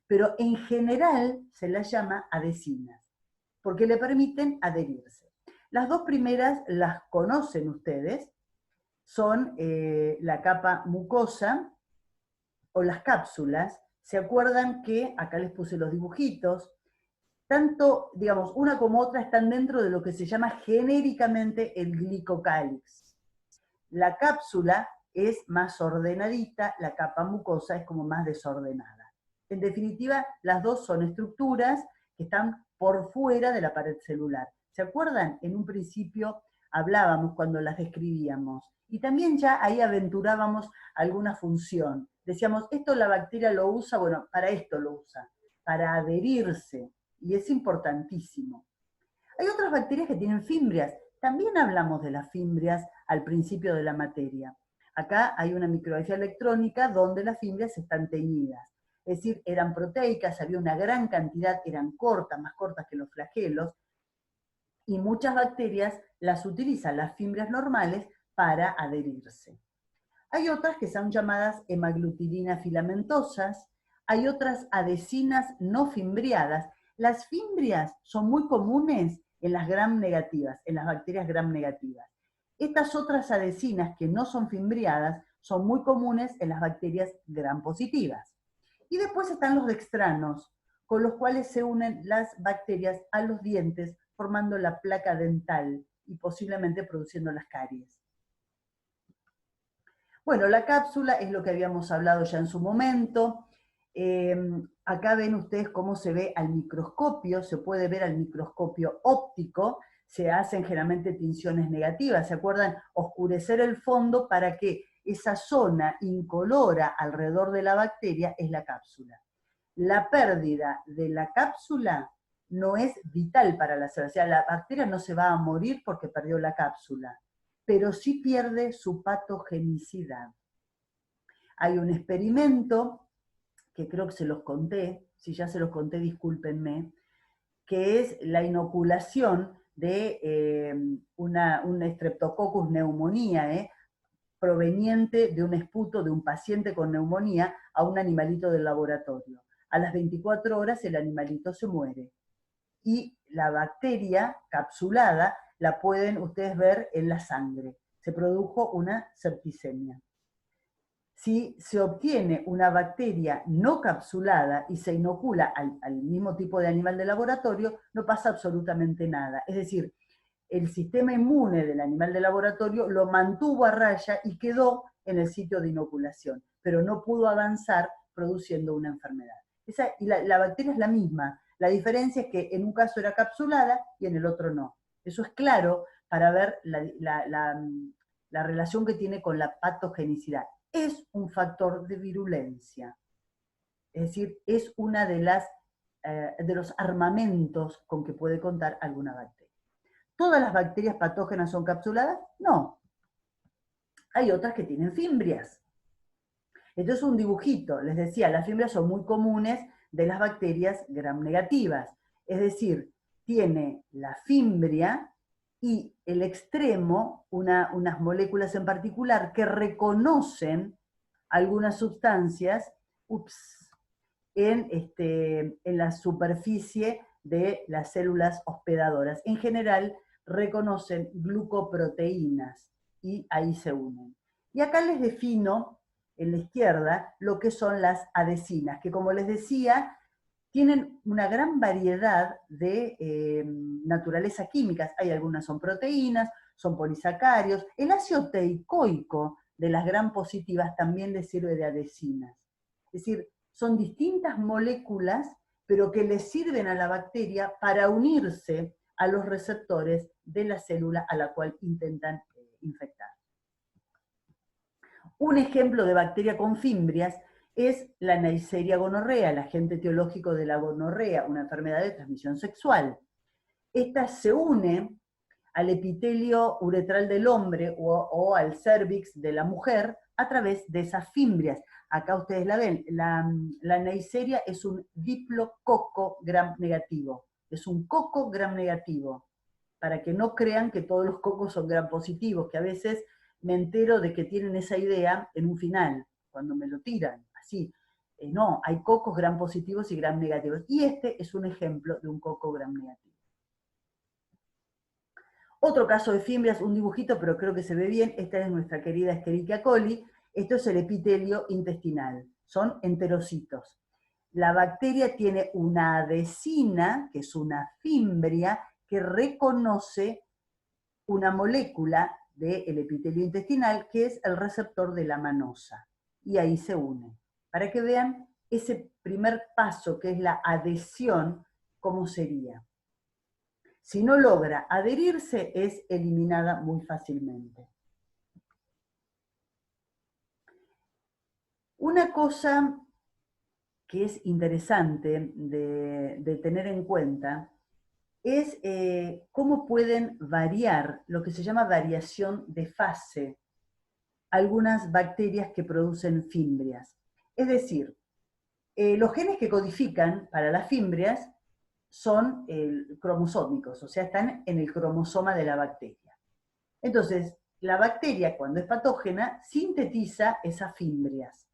Pero en general se las llama adhesinas, porque le permiten adherirse. Las dos primeras las conocen ustedes, son la capa mucosa o las cápsulas. ¿Se acuerdan que, acá les puse los dibujitos, tanto, digamos, una como otra están dentro de lo que se llama genéricamente el glicocálix? La cápsula es más ordenadita, la capa mucosa es como más desordenada. En definitiva, las dos son estructuras que están por fuera de la pared celular. ¿Se acuerdan? En un principio hablábamos cuando las describíamos. Y también ya ahí aventurábamos alguna función. Decíamos, esto la bacteria lo usa, bueno, para esto lo usa, para adherirse. Y es importantísimo. Hay otras bacterias que tienen fimbrias. También hablamos de las fimbrias al principio de la materia. Acá hay una micrografía electrónica donde las fimbrias están teñidas. Es decir, eran proteicas, había una gran cantidad, eran cortas, más cortas que los flagelos, y muchas bacterias las utilizan, las fimbrias normales, para adherirse. Hay otras que son llamadas hemaglutirinas filamentosas, hay otras adhesinas no fimbriadas. Las fimbrias son muy comunes en las gram negativas, en las bacterias gram negativas. Estas otras adhesinas que no son fimbriadas son muy comunes en las bacterias gram positivas. Y después están los dextranos, con los cuales se unen las bacterias a los dientes, formando la placa dental y posiblemente produciendo las caries. Bueno, la cápsula es lo que habíamos hablado ya en su momento. Acá ven ustedes cómo se ve al microscopio, se puede ver al microscopio óptico, se hacen generalmente tinciones negativas, ¿se acuerdan? Oscurecer el fondo para que esa zona incolora alrededor de la bacteria es la cápsula. La pérdida de la cápsula no es vital para la célula, o sea, la bacteria no se va a morir porque perdió la cápsula, pero sí pierde su patogenicidad. Hay un experimento, que creo que se los conté, si ya se los conté, discúlpenme, que es la inoculación de un Streptococcus pneumoniae, proveniente de un esputo de un paciente con neumonía a un animalito del laboratorio. A las 24 horas el animalito se muere. Y la bacteria capsulada la pueden ustedes ver en la sangre. Se produjo una septicemia. Si se obtiene una bacteria no capsulada y se inocula al mismo tipo de animal de laboratorio, no pasa absolutamente nada. Es decir, el sistema inmune del animal de laboratorio lo mantuvo a raya y quedó en el sitio de inoculación, pero no pudo avanzar produciendo una enfermedad. Y la bacteria es la misma. La diferencia es que en un caso era capsulada y en el otro no. Eso es claro para ver la relación que tiene con la patogenicidad. Es un factor de virulencia. Es decir, es una de los armamentos con que puede contar alguna bacteria. ¿Todas las bacterias patógenas son capsuladas? No. Hay otras que tienen fimbrias. Esto es un dibujito. Les decía, las fimbrias son muy comunes de las bacterias gram negativas. Es decir, tiene la fimbria y el extremo, unas moléculas en particular que reconocen algunas sustancias en la superficie de las células hospedadoras. En general, reconocen glucoproteínas y ahí se unen. Y acá les defino en la izquierda lo que son las adhesinas, que como les decía, tienen una gran variedad de naturaleza químicas. Hay algunas son proteínas, son polisacáridos. El ácido teicoico de las gram positivas también les sirve de adhesinas. Es decir, son distintas moléculas, pero que le sirven a la bacteria para unirse a los receptores de la célula a la cual intentan infectar. Un ejemplo de bacteria con fimbrias es la Neisseria gonorrea, el agente etiológico de la gonorrea, una enfermedad de transmisión sexual. Esta se une al epitelio uretral del hombre o al cervix de la mujer a través de esas fimbrias. Acá ustedes la ven, la Neisseria es un diplococo gram negativo, es un coco gram negativo, para que no crean que todos los cocos son gram positivos, que a veces me entero de que tienen esa idea en un final, cuando me lo tiran, así. No, hay cocos gram positivos y gram negativos, y este es un ejemplo de un coco gram negativo. Otro caso de fimbrias, un dibujito, pero creo que se ve bien, esta es nuestra querida Escherichia coli, esto es el epitelio intestinal, son enterocitos. La bacteria tiene una adhesina, que es una fimbria, que reconoce una molécula del epitelio intestinal, que es el receptor de la manosa, y ahí se une. Para que vean ese primer paso, que es la adhesión, cómo sería. Si no logra adherirse, es eliminada muy fácilmente. Una cosa que es interesante de tener en cuenta es cómo pueden variar, lo que se llama variación de fase, algunas bacterias que producen fimbrias. Es decir, los genes que codifican para las fimbrias son cromosómicos, o sea, están en el cromosoma de la bacteria. Entonces, la bacteria, cuando es patógena, sintetiza esas fimbrias,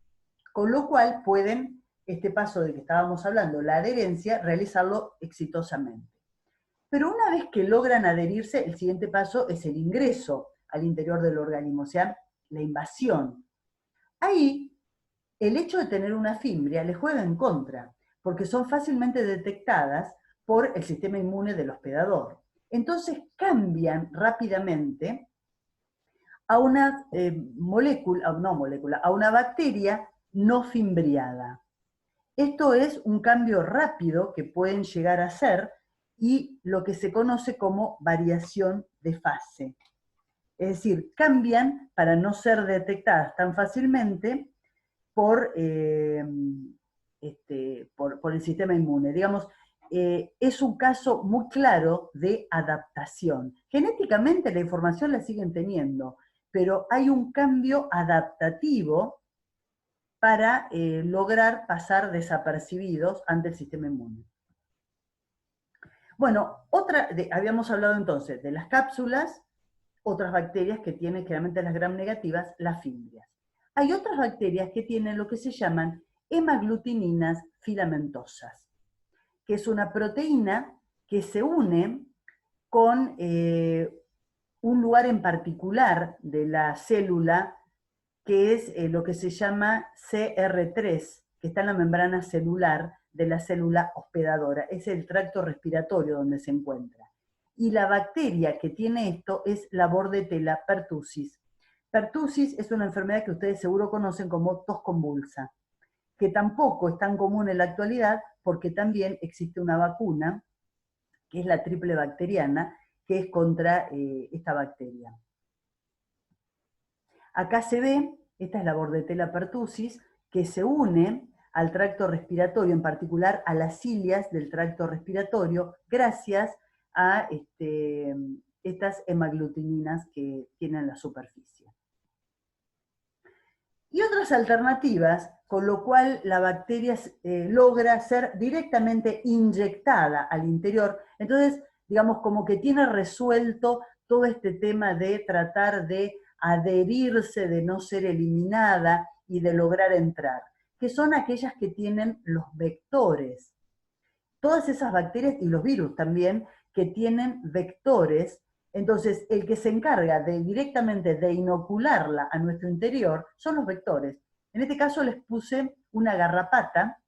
con lo cual pueden, este paso del que estábamos hablando, la adherencia, realizarlo exitosamente. Pero una vez que logran adherirse, el siguiente paso es el ingreso al interior del organismo, o sea, la invasión. Ahí, el hecho de tener una fimbria les juega en contra, porque son fácilmente detectadas por el sistema inmune del hospedador. Entonces cambian rápidamente a una a una bacteria no fimbriada. Esto es un cambio rápido que pueden llegar a hacer y lo que se conoce como variación de fase. Es decir, cambian para no ser detectadas tan fácilmente por el sistema inmune. Digamos, es un caso muy claro de adaptación. Genéticamente la información la siguen teniendo, pero hay un cambio adaptativo para lograr pasar desapercibidos ante el sistema inmune. Bueno, habíamos hablado entonces de las cápsulas, otras bacterias que tienen generalmente las gram negativas, las fimbrias. Hay otras bacterias que tienen lo que se llaman hemaglutininas filamentosas, que es una proteína que se une con un lugar en particular de la célula, que es lo que se llama CR3, que está en la membrana celular de la célula hospedadora. Es el tracto respiratorio donde se encuentra. Y la bacteria que tiene esto es la Bordetella pertussis. Pertussis es una enfermedad que ustedes seguro conocen como tos convulsa, que tampoco es tan común en la actualidad porque también existe una vacuna, que es la triple bacteriana, que es contra esta bacteria. Acá se ve, esta es la Bordetella pertussis, que se une al tracto respiratorio, en particular a las cilias del tracto respiratorio, gracias a estas hemaglutininas que tienen la superficie. Y otras alternativas, con lo cual la bacteria logra ser directamente inyectada al interior. Entonces, digamos, como que tiene resuelto todo este tema de tratar de adherirse, de no ser eliminada y de lograr entrar, que son aquellas que tienen los vectores. Todas esas bacterias y los virus también, que tienen vectores. Entonces, el que se encarga directamente de inocularla a nuestro interior son los vectores. En este caso les puse una garrapata,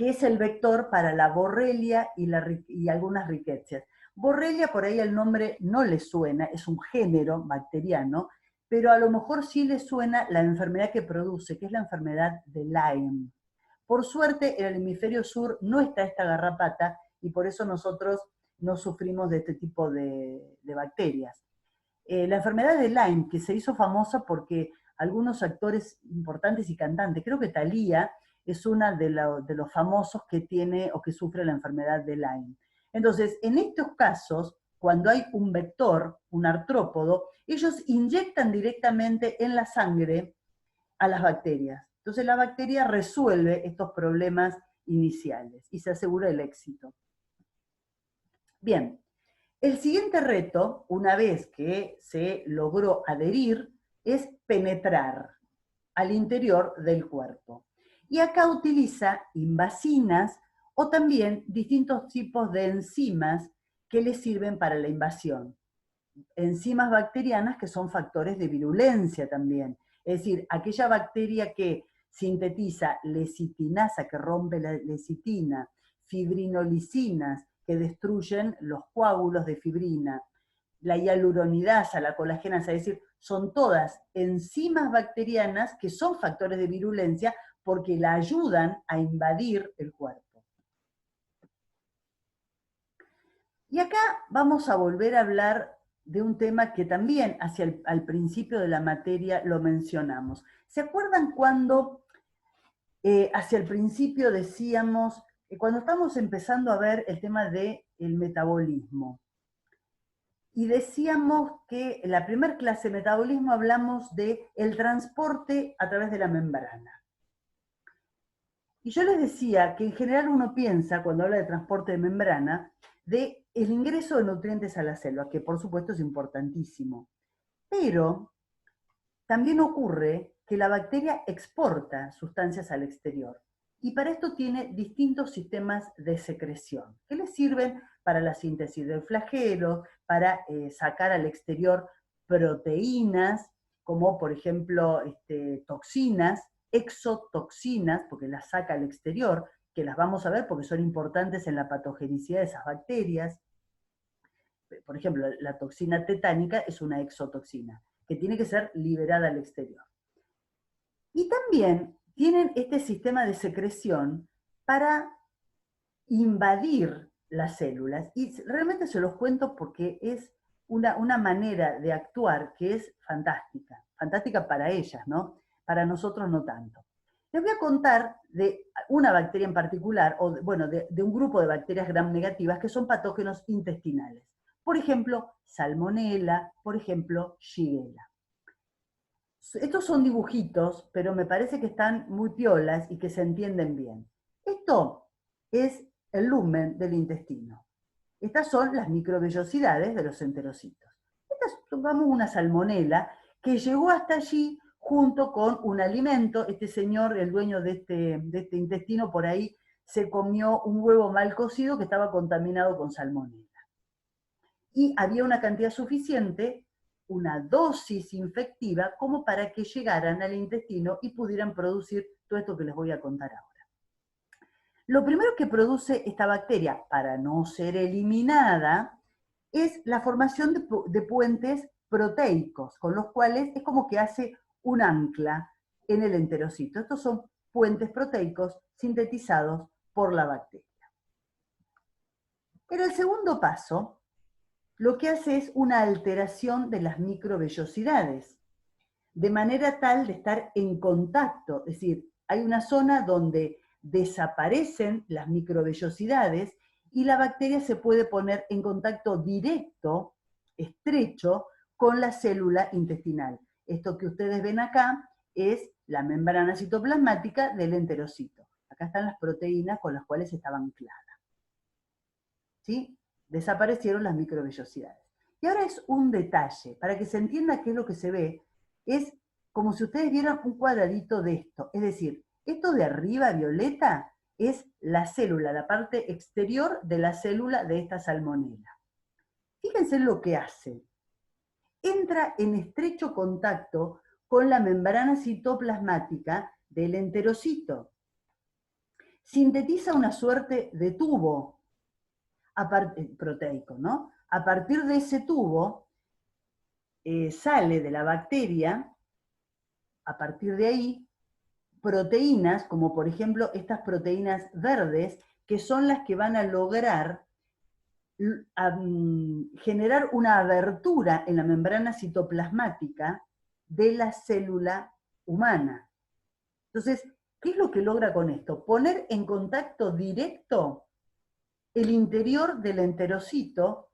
que es el vector para la Borrelia y algunas rickettsias. Borrelia, por ahí el nombre no le suena, es un género bacteriano, pero a lo mejor sí le suena la enfermedad que produce, que es la enfermedad de Lyme. Por suerte, en el hemisferio sur no está esta garrapata y por eso nosotros no sufrimos de este tipo de bacterias. La enfermedad de Lyme, que se hizo famosa porque algunos actores importantes y cantantes, creo que Thalía es una de los famosos que tiene o que sufre la enfermedad de Lyme. Entonces, en estos casos, cuando hay un vector, un artrópodo, ellos inyectan directamente en la sangre a las bacterias. Entonces la bacteria resuelve estos problemas iniciales y se asegura el éxito. Bien, el siguiente reto, una vez que se logró adherir, es penetrar al interior del cuerpo. Y acá utiliza invasinas o también distintos tipos de enzimas que le sirven para la invasión. Enzimas bacterianas que son factores de virulencia también. Es decir, aquella bacteria que sintetiza lecitinasa, que rompe la lecitina, fibrinolicinas, que destruyen los coágulos de fibrina, la hialuronidasa, la colagenasa, es decir, son todas enzimas bacterianas que son factores de virulencia porque la ayudan a invadir el cuerpo. Y acá vamos a volver a hablar de un tema que también al principio de la materia lo mencionamos. ¿Se acuerdan cuando hacia el principio decíamos, cuando estamos empezando a ver el tema del metabolismo? Y decíamos que en la primera clase de metabolismo hablamos de el transporte a través de la membrana. Y yo les decía que en general uno piensa, cuando habla de transporte de membrana, de el ingreso de nutrientes a la célula, que por supuesto es importantísimo. Pero también ocurre que la bacteria exporta sustancias al exterior. Y para esto tiene distintos sistemas de secreción, que le sirven para la síntesis del flagelo, para sacar al exterior proteínas, como por ejemplo toxinas, exotoxinas, porque las saca al exterior, que las vamos a ver porque son importantes en la patogenicidad de esas bacterias. Por ejemplo, la toxina tetánica es una exotoxina, que tiene que ser liberada al exterior. Y también tienen este sistema de secreción para invadir las células. Y realmente se los cuento porque es una manera de actuar que es fantástica. Fantástica para ellas, ¿no? Para nosotros no tanto. Les voy a contar de una bacteria en particular, o bueno, de un grupo de bacterias gram negativas que son patógenos intestinales. Por ejemplo, Salmonella, por ejemplo, Shigella. Estos son dibujitos, pero me parece que están muy piolas y que se entienden bien. Esto es el lumen del intestino. Estas son las microvellosidades de los enterocitos. Esta es, supongamos, una salmonela que llegó hasta allí junto con un alimento. Este señor, el dueño de este intestino, por ahí se comió un huevo mal cocido que estaba contaminado con salmonela. Y había una cantidad suficiente, una dosis infectiva, como para que llegaran al intestino y pudieran producir todo esto que les voy a contar ahora. Lo primero que produce esta bacteria, para no ser eliminada, es la formación de puentes proteicos, con los cuales es como que hace un ancla en el enterocito. Estos son puentes proteicos sintetizados por la bacteria. Pero el segundo paso lo que hace es una alteración de las microvellosidades, de manera tal de estar en contacto, es decir, hay una zona donde desaparecen las microvellosidades y la bacteria se puede poner en contacto directo, estrecho, con la célula intestinal. Esto que ustedes ven acá es la membrana citoplasmática del enterocito. Acá están las proteínas con las cuales estaba anclada. ¿Sí? Desaparecieron las microvellosidades. Y ahora es un detalle, para que se entienda qué es lo que se ve, es como si ustedes vieran un cuadradito de esto. Es decir, esto de arriba, violeta, es la célula, la parte exterior de la célula de esta salmonela. Fíjense lo que hace. Entra en estrecho contacto con la membrana citoplasmática del enterocito. sintetiza una suerte de tubo proteico, ¿no? A partir de ese tubo sale de la bacteria, a partir de ahí, proteínas, como por ejemplo estas proteínas verdes, que son las que van a lograr generar una abertura en la membrana citoplasmática de la célula humana. Entonces, ¿qué es lo que logra con esto? Poner en contacto directo el interior del enterocito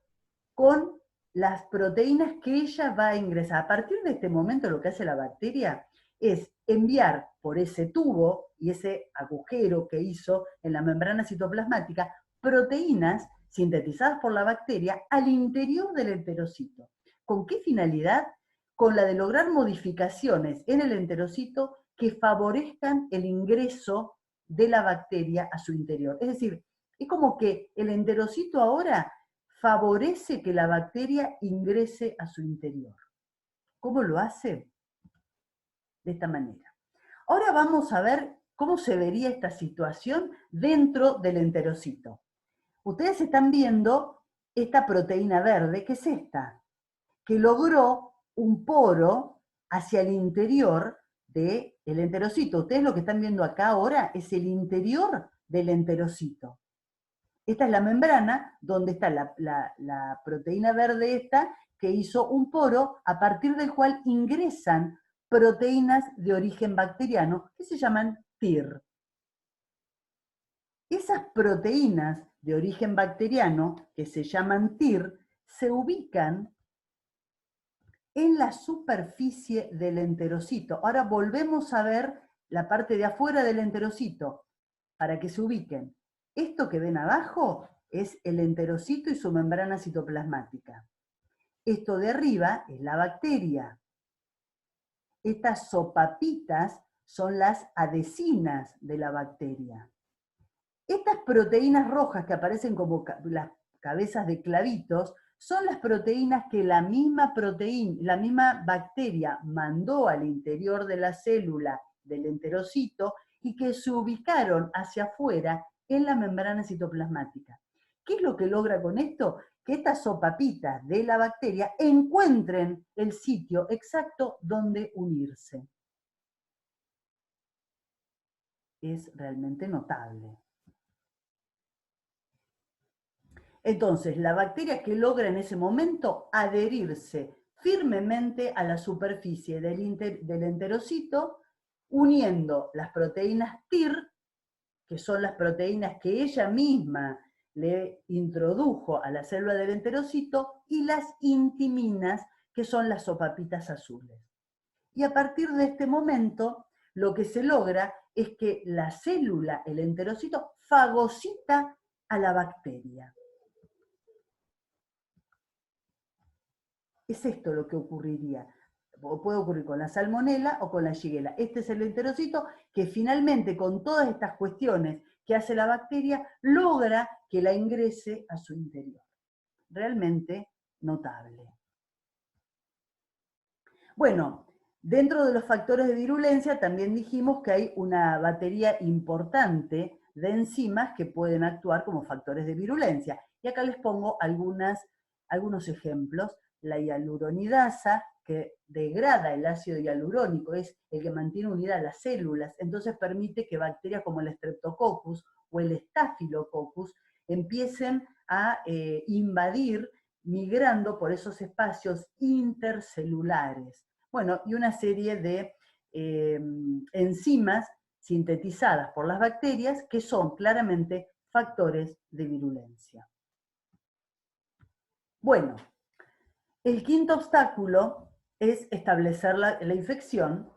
con las proteínas que ella va a ingresar. A partir de este momento lo que hace la bacteria es enviar por ese tubo y ese agujero que hizo en la membrana citoplasmática proteínas sintetizadas por la bacteria al interior del enterocito. ¿Con qué finalidad? Con la de lograr modificaciones en el enterocito que favorezcan el ingreso de la bacteria a su interior. Es decir, es como que el enterocito ahora favorece que la bacteria ingrese a su interior. ¿Cómo lo hace? De esta manera. Ahora vamos a ver cómo se vería esta situación dentro del enterocito. Ustedes están viendo esta proteína verde, que es esta, que logró un poro hacia el interior del enterocito. Ustedes lo que están viendo acá ahora es el interior del enterocito. Esta es la membrana donde está la proteína verde esta que hizo un poro a partir del cual ingresan proteínas de origen bacteriano que se llaman TIR. Esas proteínas de origen bacteriano que se llaman TIR se ubican en la superficie del enterocito. Ahora volvemos a ver la parte de afuera del enterocito para que se ubiquen. Esto que ven abajo es el enterocito y su membrana citoplasmática. Esto de arriba es la bacteria. Estas sopapitas son las adhesinas de la bacteria. Estas proteínas rojas que aparecen como las cabezas de clavitos son las proteínas que la misma bacteria mandó al interior de la célula del enterocito y que se ubicaron hacia afuera en la membrana citoplasmática. ¿Qué es lo que logra con esto? Que estas sopapitas de la bacteria encuentren el sitio exacto donde unirse. Es realmente notable. Entonces, la bacteria que logra en ese momento adherirse firmemente a la superficie del enterocito, uniendo las proteínas TIR, que son las proteínas que ella misma le introdujo a la célula del enterocito, y las intiminas, que son las sopapitas azules. Y a partir de este momento, lo que se logra es que la célula, el enterocito, fagocita a la bacteria. Es esto lo que ocurriría. Puede ocurrir con la salmonela o con la shigella. Este es el enterocito que finalmente, con todas estas cuestiones que hace la bacteria, logra que la ingrese a su interior. Realmente notable. Bueno, dentro de los factores de virulencia también dijimos que hay una batería importante de enzimas que pueden actuar como factores de virulencia. Y acá les pongo algunos ejemplos. La hialuronidasa, que degrada el ácido hialurónico, es el que mantiene unidas las células, entonces permite que bacterias como el Streptococcus o el Staphylococcus empiecen a invadir, migrando por esos espacios intercelulares. Bueno, y una serie de enzimas sintetizadas por las bacterias que son claramente factores de virulencia. Bueno, el quinto obstáculo es establecer la infección,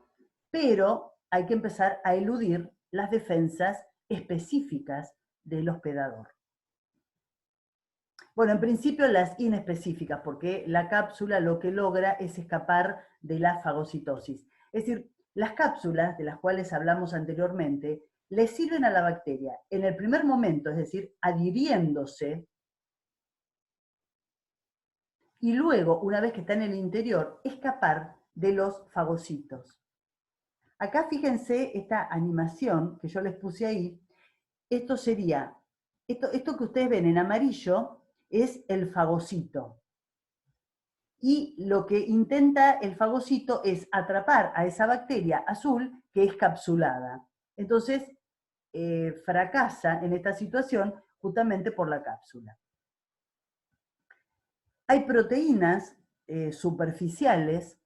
pero hay que empezar a eludir las defensas específicas del hospedador. Bueno, en principio las inespecíficas, porque la cápsula lo que logra es escapar de la fagocitosis. Es decir, las cápsulas de las cuales hablamos anteriormente le sirven a la bacteria en el primer momento, es decir, adhiriéndose, y luego, una vez que está en el interior, escapar de los fagocitos. Acá fíjense esta animación que yo les puse ahí, esto sería, esto que ustedes ven en amarillo es el fagocito. Y lo que intenta el fagocito es atrapar a esa bacteria azul que es capsulada. Entonces, fracasa en esta situación justamente por la cápsula. Hay proteínas superficiales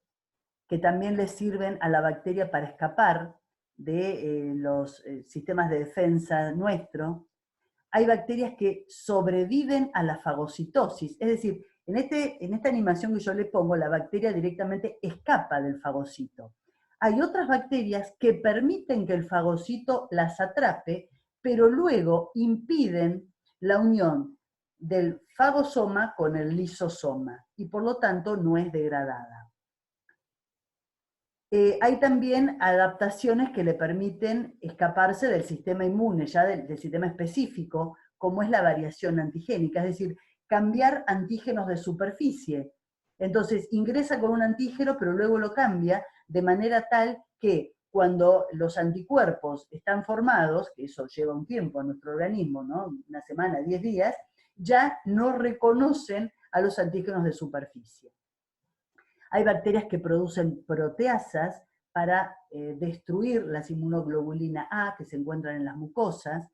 que también le sirven a la bacteria para escapar de los sistemas de defensa nuestro. Hay bacterias que sobreviven a la fagocitosis, es decir, en esta animación que yo le pongo, la bacteria directamente escapa del fagocito. Hay otras bacterias que permiten que el fagocito las atrape, pero luego impiden la unión del fagosoma con el lisosoma y por lo tanto no es degradada. Hay también adaptaciones que le permiten escaparse del sistema inmune, ya del sistema específico, como es la variación antigénica, es decir, cambiar antígenos de superficie. Entonces ingresa con un antígeno, pero luego lo cambia de manera tal que cuando los anticuerpos están formados, que eso lleva un tiempo a nuestro organismo, ¿no? Una semana, 10 días, ya no reconocen a los antígenos de superficie. Hay bacterias que producen proteasas para destruir las inmunoglobulina A que se encuentran en las mucosas,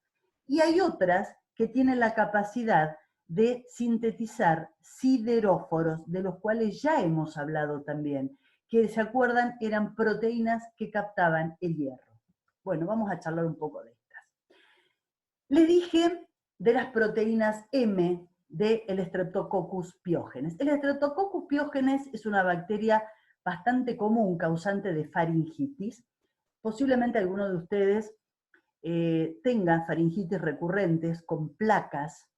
y hay otras que tienen la capacidad de sintetizar sideróforos, de los cuales ya hemos hablado también, que se acuerdan eran proteínas que captaban el hierro. Bueno, vamos a charlar un poco de estas. Les dije de las proteínas M del Streptococcus pyogenes. El Streptococcus pyogenes es una bacteria bastante común, causante de faringitis. Posiblemente alguno de ustedes tenga faringitis recurrentes con placas,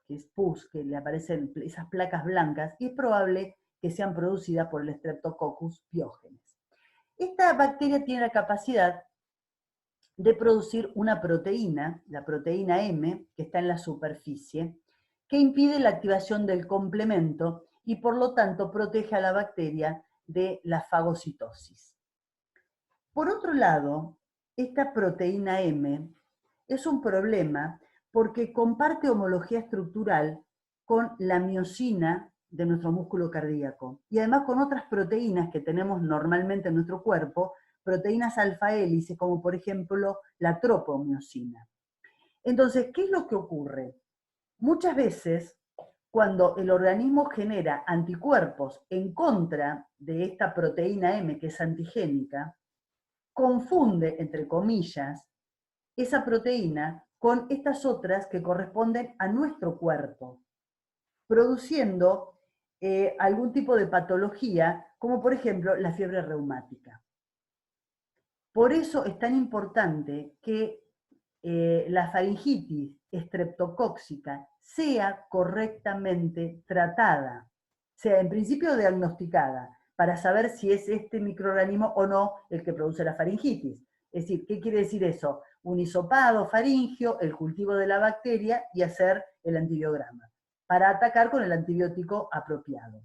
que es pus, que le aparecen esas placas blancas, y es probable que sean producidas por el Streptococcus pyogenes. Esta bacteria tiene la capacidad de producir una proteína, la proteína M, que está en la superficie, que impide la activación del complemento y por lo tanto protege a la bacteria de la fagocitosis. Por otro lado, esta proteína M es un problema porque comparte homología estructural con la miosina de nuestro músculo cardíaco y además con otras proteínas que tenemos normalmente en nuestro cuerpo, proteínas alfa hélice, como por ejemplo la tropomiosina. Entonces, ¿qué es lo que ocurre? Muchas veces, cuando el organismo genera anticuerpos en contra de esta proteína M, que es antigénica, confunde, entre comillas, esa proteína con estas otras que corresponden a nuestro cuerpo, produciendo algún tipo de patología, como por ejemplo la fiebre reumática. Por eso es tan importante que la faringitis estreptocóxica sea correctamente tratada, sea en principio diagnosticada, para saber si es este microorganismo o no el que produce la faringitis. Es decir, ¿qué quiere decir eso? Un hisopado faringio, el cultivo de la bacteria y hacer el antibiograma, para atacar con el antibiótico apropiado.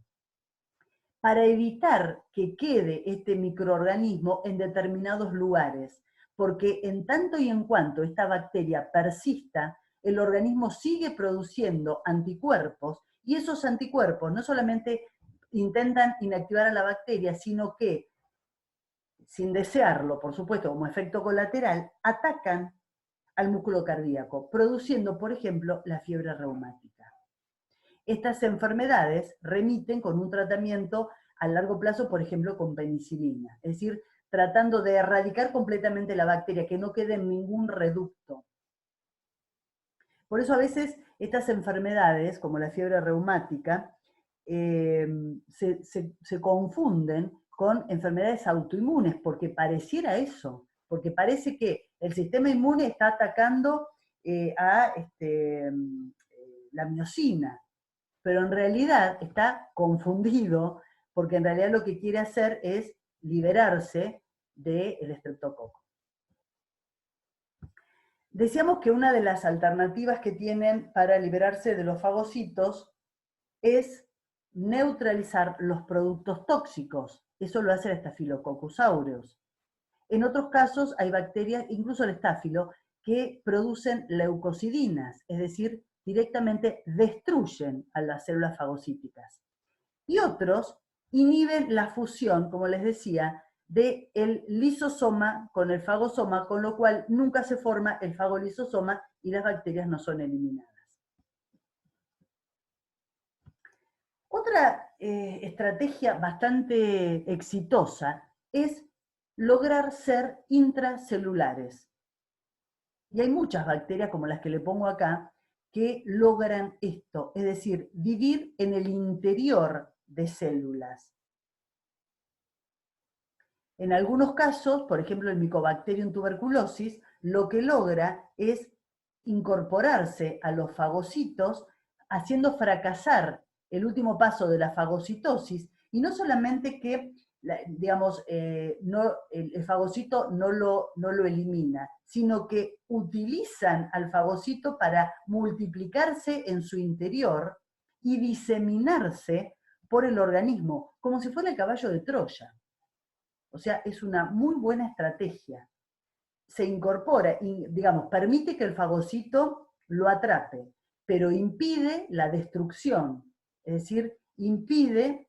Para evitar que quede este microorganismo en determinados lugares, porque en tanto y en cuanto esta bacteria persista, el organismo sigue produciendo anticuerpos y esos anticuerpos no solamente intentan inactivar a la bacteria, sino que, sin desearlo, por supuesto, como efecto colateral, atacan al músculo cardíaco, produciendo, por ejemplo, la fiebre reumática. Estas enfermedades remiten con un tratamiento a largo plazo, por ejemplo, con penicilina, es decir, tratando de erradicar completamente la bacteria, que no quede en ningún reducto. Por eso a veces estas enfermedades, como la fiebre reumática, se confunden con enfermedades autoinmunes, porque pareciera eso, porque parece que el sistema inmune está atacando a la miosina, pero en realidad está confundido, porque en realidad lo que quiere hacer es liberarse del estreptococo. Decíamos que una de las alternativas que tienen para liberarse de los fagocitos es neutralizar los productos tóxicos. Eso lo hace el Staphylococcus aureus. En otros casos hay bacterias, incluso el estáfilo, que producen leucocidinas, es decir, directamente destruyen a las células fagocíticas. Y otros inhiben la fusión, como les decía, del lisosoma con el fagosoma, con lo cual nunca se forma el fagolisosoma y las bacterias no son eliminadas. Otra estrategia bastante exitosa es lograr ser intracelulares. Y hay muchas bacterias, como las que le pongo acá, que logran esto, es decir, vivir en el interior de células. En algunos casos, por ejemplo el Mycobacterium tuberculosis, lo que logra es incorporarse a los fagocitos, haciendo fracasar el último paso de la fagocitosis, y no solamente que, digamos, el fagocito no lo elimina, sino que utilizan al fagocito para multiplicarse en su interior y diseminarse por el organismo, como si fuera el caballo de Troya. O sea, es una muy buena estrategia. Se incorpora y, digamos, permite que el fagocito lo atrape, pero impide la destrucción, es decir, impide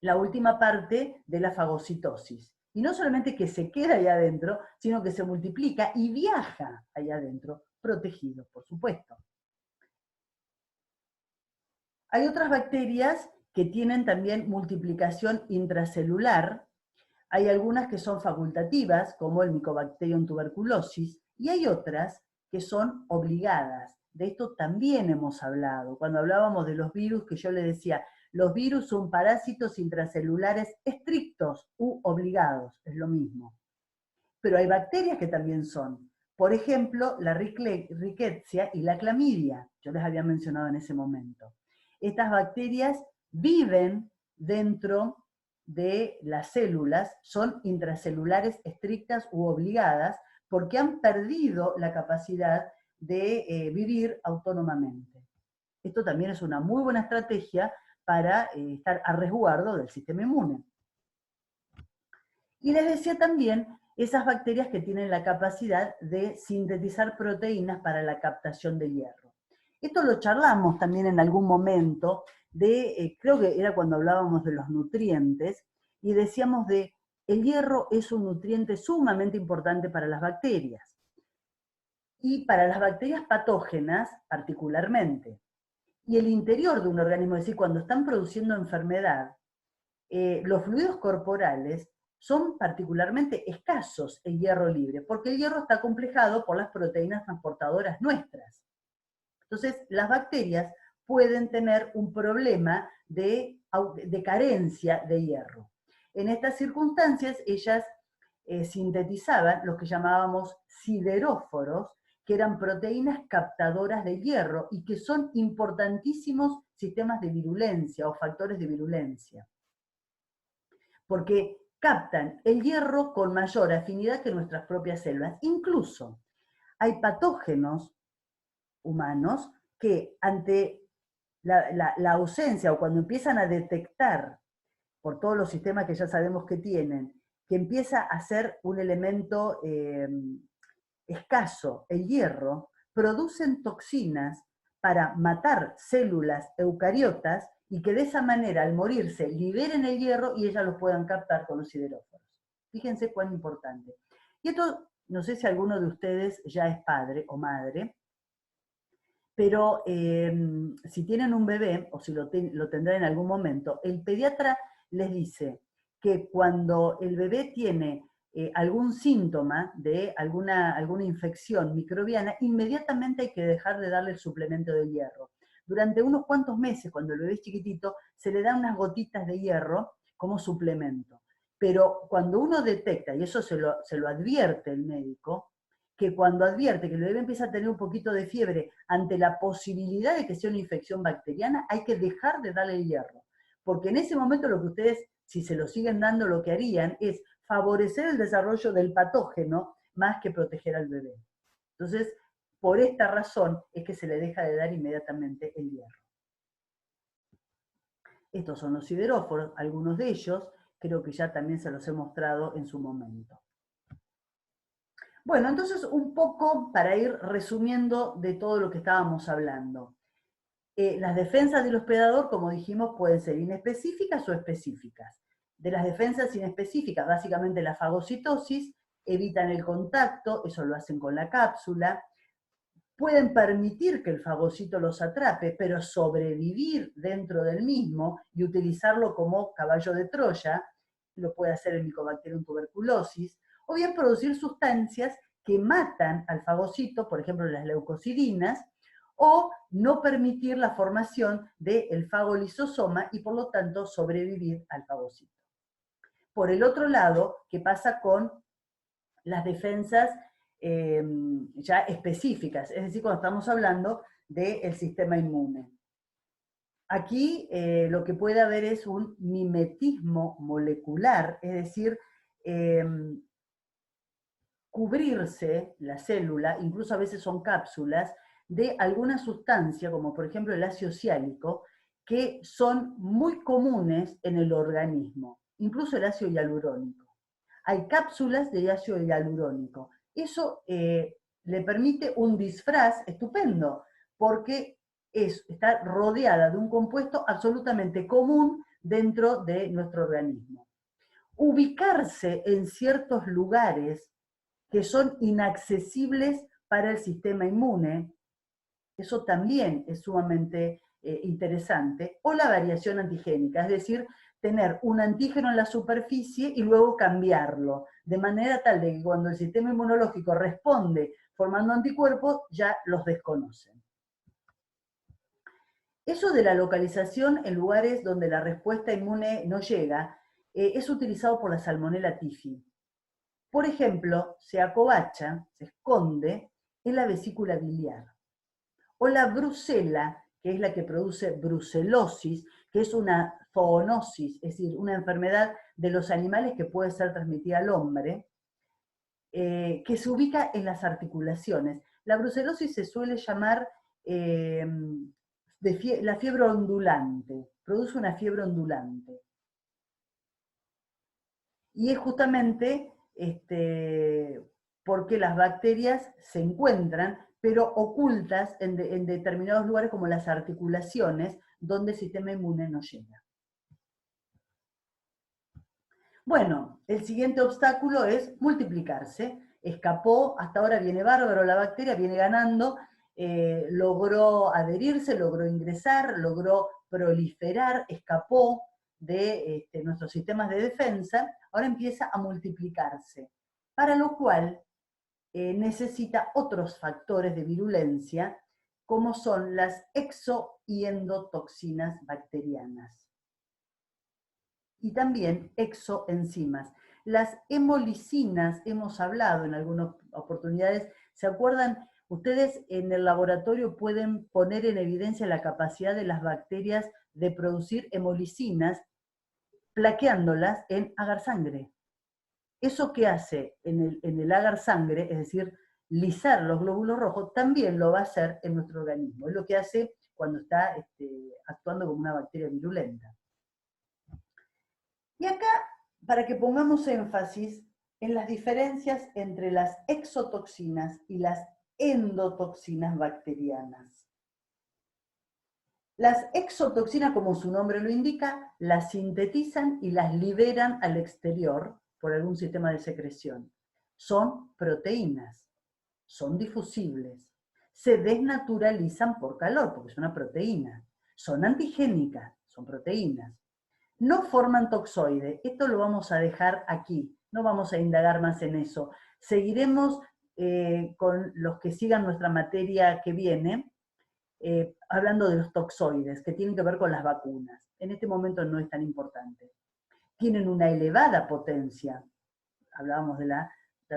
la última parte de la fagocitosis. Y no solamente que se queda allá adentro, sino que se multiplica y viaja allá adentro, protegido, por supuesto. Hay otras bacterias que tienen también multiplicación intracelular. Hay algunas que son facultativas, como el Mycobacterium tuberculosis, y hay otras que son obligadas. De esto también hemos hablado, cuando hablábamos de los virus, que yo le decía, los virus son parásitos intracelulares estrictos u obligados, es lo mismo. Pero hay bacterias que también son. Por ejemplo, la Rickettsia y la clamidia, yo les había mencionado en ese momento. Estas bacterias viven dentro de las células, son intracelulares estrictas u obligadas, porque han perdido la capacidad de vivir autónomamente. Esto también es una muy buena estrategia para estar a resguardo del sistema inmune. Y les decía también esas bacterias que tienen la capacidad de sintetizar proteínas para la captación de hierro. Esto lo charlamos también en algún momento, creo que era cuando hablábamos de los nutrientes, y decíamos de el hierro es un nutriente sumamente importante para las bacterias, y para las bacterias patógenas particularmente. Y el interior de un organismo, es decir, cuando están produciendo enfermedad, los fluidos corporales son particularmente escasos el hierro libre, porque el hierro está complejado por las proteínas transportadoras nuestras. Entonces, las bacterias pueden tener un problema de carencia de hierro. En estas circunstancias, ellas sintetizaban lo que llamábamos sideróforos, que eran proteínas captadoras de hierro y que son importantísimos sistemas de virulencia o factores de virulencia, porque captan el hierro con mayor afinidad que nuestras propias células. Incluso hay patógenos humanos que ante la ausencia o cuando empiezan a detectar, por todos los sistemas que ya sabemos que tienen, que empieza a ser un elemento escaso, el hierro, producen toxinas para matar células eucariotas y que de esa manera, al morirse, liberen el hierro y ellas lo puedan captar con los sideróforos. Fíjense cuán importante. Y esto, no sé si alguno de ustedes ya es padre o madre, pero si tienen un bebé, o si lo tendrán en algún momento, el pediatra les dice que cuando el bebé tiene algún síntoma de alguna infección microbiana, inmediatamente hay que dejar de darle el suplemento de hierro. Durante unos cuantos meses, cuando el bebé es chiquitito, se le dan unas gotitas de hierro como suplemento. Pero cuando uno detecta, y eso se lo advierte el médico, que cuando advierte que el bebé empieza a tener un poquito de fiebre ante la posibilidad de que sea una infección bacteriana, hay que dejar de darle el hierro. Porque en ese momento lo que ustedes, si se lo siguen dando, lo que harían es favorecer el desarrollo del patógeno más que proteger al bebé. Entonces, por esta razón es que se le deja de dar inmediatamente el hierro. Estos son los sideróforos, algunos de ellos, creo que ya también se los he mostrado en su momento. Bueno, entonces un poco para ir resumiendo de todo lo que estábamos hablando. Las defensas del hospedador, como dijimos, pueden ser inespecíficas o específicas. De las defensas inespecíficas, básicamente la fagocitosis, evitan el contacto, eso lo hacen con la cápsula. Pueden permitir que el fagocito los atrape, pero sobrevivir dentro del mismo y utilizarlo como caballo de Troya, lo puede hacer el Mycobacterium tuberculosis, o bien producir sustancias que matan al fagocito, por ejemplo las leucocidinas, o no permitir la formación del fagolisosoma y por lo tanto sobrevivir al fagocito. Por el otro lado, ¿qué pasa con las defensas ya específicas? Es decir, cuando estamos hablando del sistema inmune. Aquí lo que puede haber es un mimetismo molecular, es decir, eh, cubrirse la célula, incluso a veces son cápsulas, de alguna sustancia, como por ejemplo el ácido ciálico, que son muy comunes en el organismo, incluso el ácido hialurónico. Hay cápsulas de ácido hialurónico. Eso le permite un disfraz estupendo, porque está rodeada de un compuesto absolutamente común dentro de nuestro organismo. Ubicarse en ciertos lugares que son inaccesibles para el sistema inmune, eso también es sumamente interesante, o la variación antigénica, es decir, tener un antígeno en la superficie y luego cambiarlo, de manera tal de que cuando el sistema inmunológico responde formando anticuerpos, ya los desconocen. Eso de la localización en lugares donde la respuesta inmune no llega, es utilizado por la Salmonella typhi. Por ejemplo, se acobacha, se esconde en la vesícula biliar. O la brucela, que es la que produce brucelosis, que es una zoonosis, es decir, una enfermedad de los animales que puede ser transmitida al hombre, que se ubica en las articulaciones. La brucelosis se suele llamar la fiebre ondulante, produce una fiebre ondulante. Y es justamente porque las bacterias se encuentran, pero ocultas en determinados lugares como las articulaciones, donde el sistema inmune no llega. Bueno, el siguiente obstáculo es multiplicarse. Escapó, hasta ahora viene bárbaro la bacteria, viene ganando, logró adherirse, logró ingresar, logró proliferar, escapó de nuestros sistemas de defensa, ahora empieza a multiplicarse, para lo cual necesita otros factores de virulencia, como son las exo y endotoxinas bacterianas y también exoenzimas. Las hemolicinas, hemos hablado en algunas oportunidades, ¿se acuerdan? Ustedes en el laboratorio pueden poner en evidencia la capacidad de las bacterias de producir hemolicinas plaqueándolas en agar sangre. Eso que hace en el agar sangre, es decir, lisar los glóbulos rojos, también lo va a hacer en nuestro organismo. Es lo que hace cuando está actuando como una bacteria virulenta. Y acá, para que pongamos énfasis en las diferencias entre las exotoxinas y las endotoxinas bacterianas. Las exotoxinas, como su nombre lo indica, las sintetizan y las liberan al exterior por algún sistema de secreción. Son proteínas, son difusibles, se desnaturalizan por calor, porque es una proteína. Son antigénicas, son proteínas. No forman toxoide. Esto lo vamos a dejar aquí. No vamos a indagar más en eso. Seguiremos con los que sigan nuestra materia que viene, hablando de los toxoides, que tienen que ver con las vacunas. En este momento no es tan importante. Tienen una elevada potencia. Hablábamos de la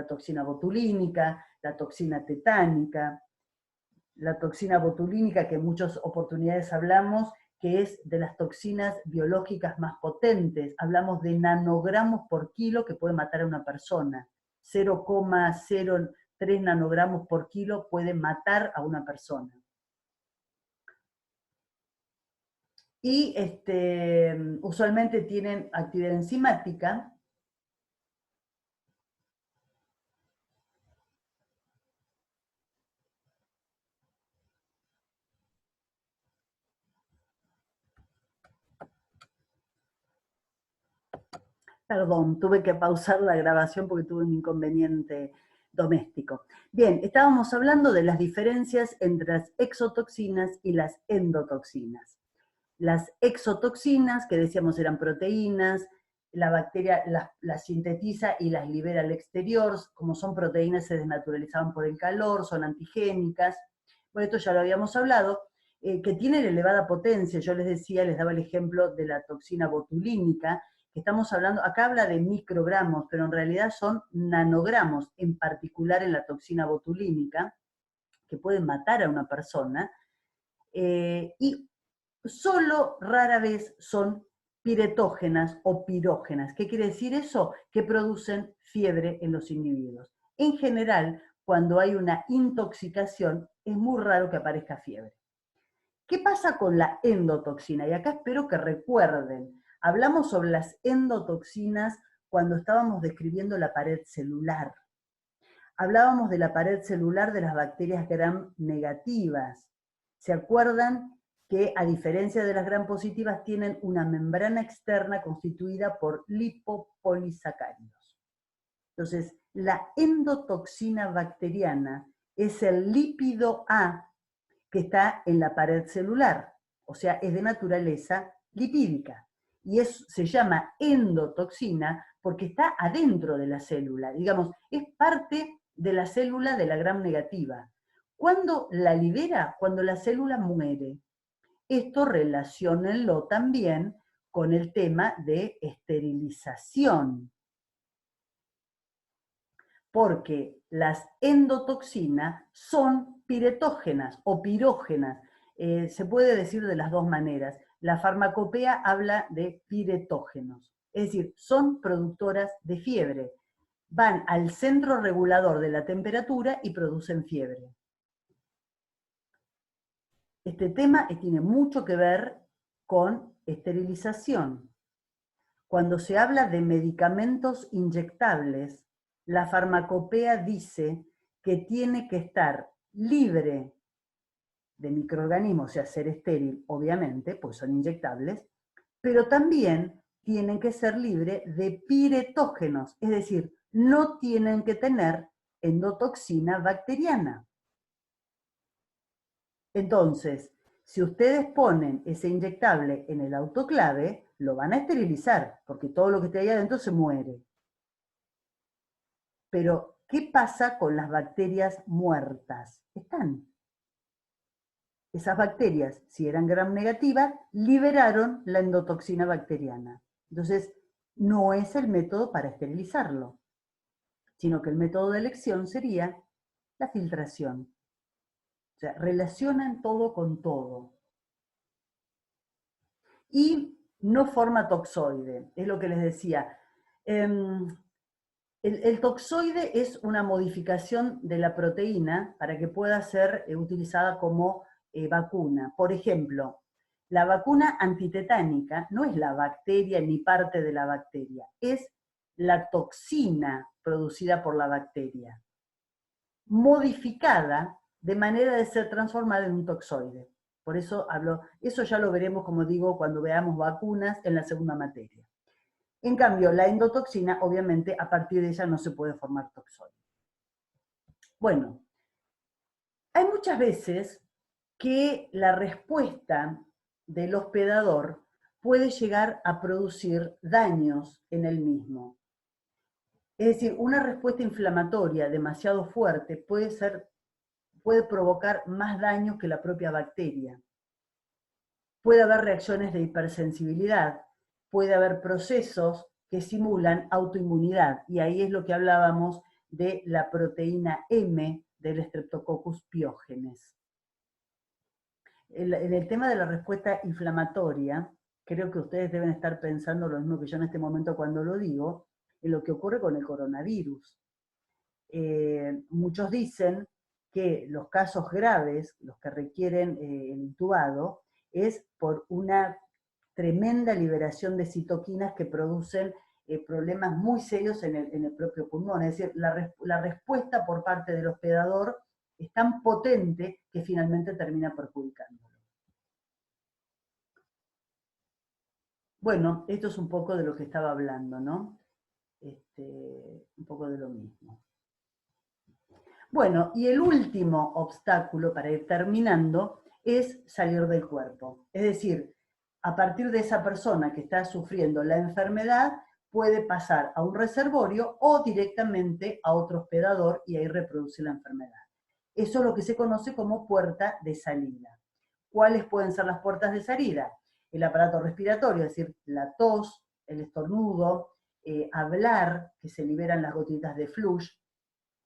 toxina botulínica, la toxina tetánica, la toxina botulínica, que en muchas oportunidades hablamos, que es de las toxinas biológicas más potentes. Hablamos de nanogramos por kilo que puede matar a una persona. 0,03 nanogramos por kilo puede matar a una persona. Y usualmente tienen actividad enzimática, Perdón, tuve que pausar la grabación porque tuve un inconveniente doméstico. Bien, estábamos hablando de las diferencias entre las exotoxinas y las endotoxinas. Las exotoxinas, que decíamos eran proteínas, la bacteria las sintetiza y las libera al exterior, como son proteínas se desnaturalizaban por el calor, son antigénicas. Bueno, esto ya lo habíamos hablado, que tienen elevada potencia. Yo les decía, les daba el ejemplo de la toxina botulínica, que estamos hablando, acá habla de microgramos, pero en realidad son nanogramos, en particular en la toxina botulínica, que pueden matar a una persona, y solo rara vez son piretógenas o pirógenas. ¿Qué quiere decir eso? Que producen fiebre en los individuos. En general, cuando hay una intoxicación, es muy raro que aparezca fiebre. ¿Qué pasa con la endotoxina? Y acá espero que recuerden, hablamos sobre las endotoxinas cuando estábamos describiendo la pared celular. Hablábamos de la pared celular de las bacterias gram negativas. ¿Se acuerdan que a diferencia de las gram positivas tienen una membrana externa constituida por lipopolisacáridos? Entonces, la endotoxina bacteriana es el lípido A que está en la pared celular, o sea, es de naturaleza lipídica. Y se llama endotoxina porque está adentro de la célula, digamos, es parte de la célula de la gram negativa. ¿Cuándo la libera? Cuando la célula muere. Esto relaciónenlo también con el tema de esterilización, porque las endotoxinas son piretógenas o pirógenas. Se puede decir de las dos maneras. La farmacopea habla de piretógenos, es decir, son productoras de fiebre. Van al centro regulador de la temperatura y producen fiebre. Este tema tiene mucho que ver con esterilización. Cuando se habla de medicamentos inyectables, la farmacopea dice que tiene que estar libre de microorganismos, o sea, ser estéril, obviamente, pues son inyectables, pero también tienen que ser libres de piretógenos, es decir, no tienen que tener endotoxina bacteriana. Entonces, si ustedes ponen ese inyectable en el autoclave, lo van a esterilizar, porque todo lo que esté ahí adentro se muere. Pero, ¿qué pasa con las bacterias muertas? Están. Esas bacterias, si eran gram negativas, liberaron la endotoxina bacteriana. Entonces, no es el método para esterilizarlo, sino que el método de elección sería la filtración. O sea, relacionan todo con todo. Y no forma toxoide, es lo que les decía. El toxoide es una modificación de la proteína para que pueda ser utilizada como vacuna. Por ejemplo, la vacuna antitetánica no es la bacteria ni parte de la bacteria, es la toxina producida por la bacteria, modificada de manera de ser transformada en un toxoide. Por eso hablo, eso ya lo veremos, como digo, cuando veamos vacunas en la segunda materia. En cambio, la endotoxina, obviamente, a partir de ella no se puede formar toxoide. Bueno, hay muchas veces que la respuesta del hospedador puede llegar a producir daños en el mismo. Es decir, una respuesta inflamatoria demasiado fuerte puede provocar más daño que la propia bacteria. Puede haber reacciones de hipersensibilidad, puede haber procesos que simulan autoinmunidad, y ahí es lo que hablábamos de la proteína M del Streptococcus pyogenes. En el tema de la respuesta inflamatoria, creo que ustedes deben estar pensando lo mismo que yo en este momento cuando lo digo, en lo que ocurre con el coronavirus. Muchos dicen que los casos graves, los que requieren el intubado, es por una tremenda liberación de citoquinas que producen problemas muy serios en el propio pulmón. Es decir, la respuesta por parte del hospedador es tan potente que finalmente termina perjudicándolo. Bueno, esto es un poco de lo que estaba hablando, ¿no? un poco de lo mismo. Bueno, y el último obstáculo para ir terminando es salir del cuerpo. Es decir, a partir de esa persona que está sufriendo la enfermedad, puede pasar a un reservorio o directamente a otro hospedador y ahí reproducir la enfermedad. Eso es lo que se conoce como puerta de salida. ¿Cuáles pueden ser las puertas de salida? El aparato respiratorio, es decir, la tos, el estornudo, hablar, que se liberan las gotitas de flush,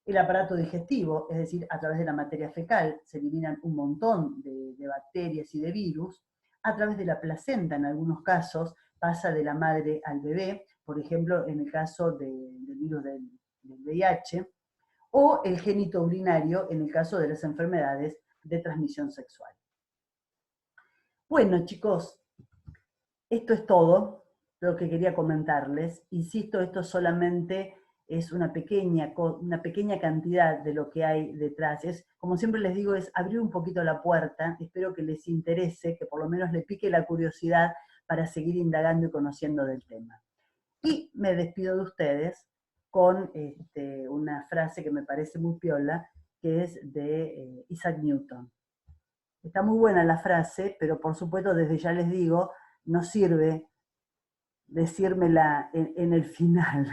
el aparato digestivo, es decir, a través de la materia fecal se eliminan un montón de bacterias y de virus, a través de la placenta en algunos casos pasa de la madre al bebé, por ejemplo, en el caso del virus del VIH, o el génito urinario en el caso de las enfermedades de transmisión sexual. Bueno, chicos, esto es todo lo que quería comentarles. Insisto, esto solamente es una pequeña cantidad de lo que hay detrás. Es, como siempre les digo, es abrir un poquito la puerta. Espero que les interese, que por lo menos les pique la curiosidad para seguir indagando y conociendo del tema. Y me despido de ustedes con una frase que me parece muy piola, que es de Isaac Newton. Está muy buena la frase, pero por supuesto desde ya les digo, no sirve decírmela en el final.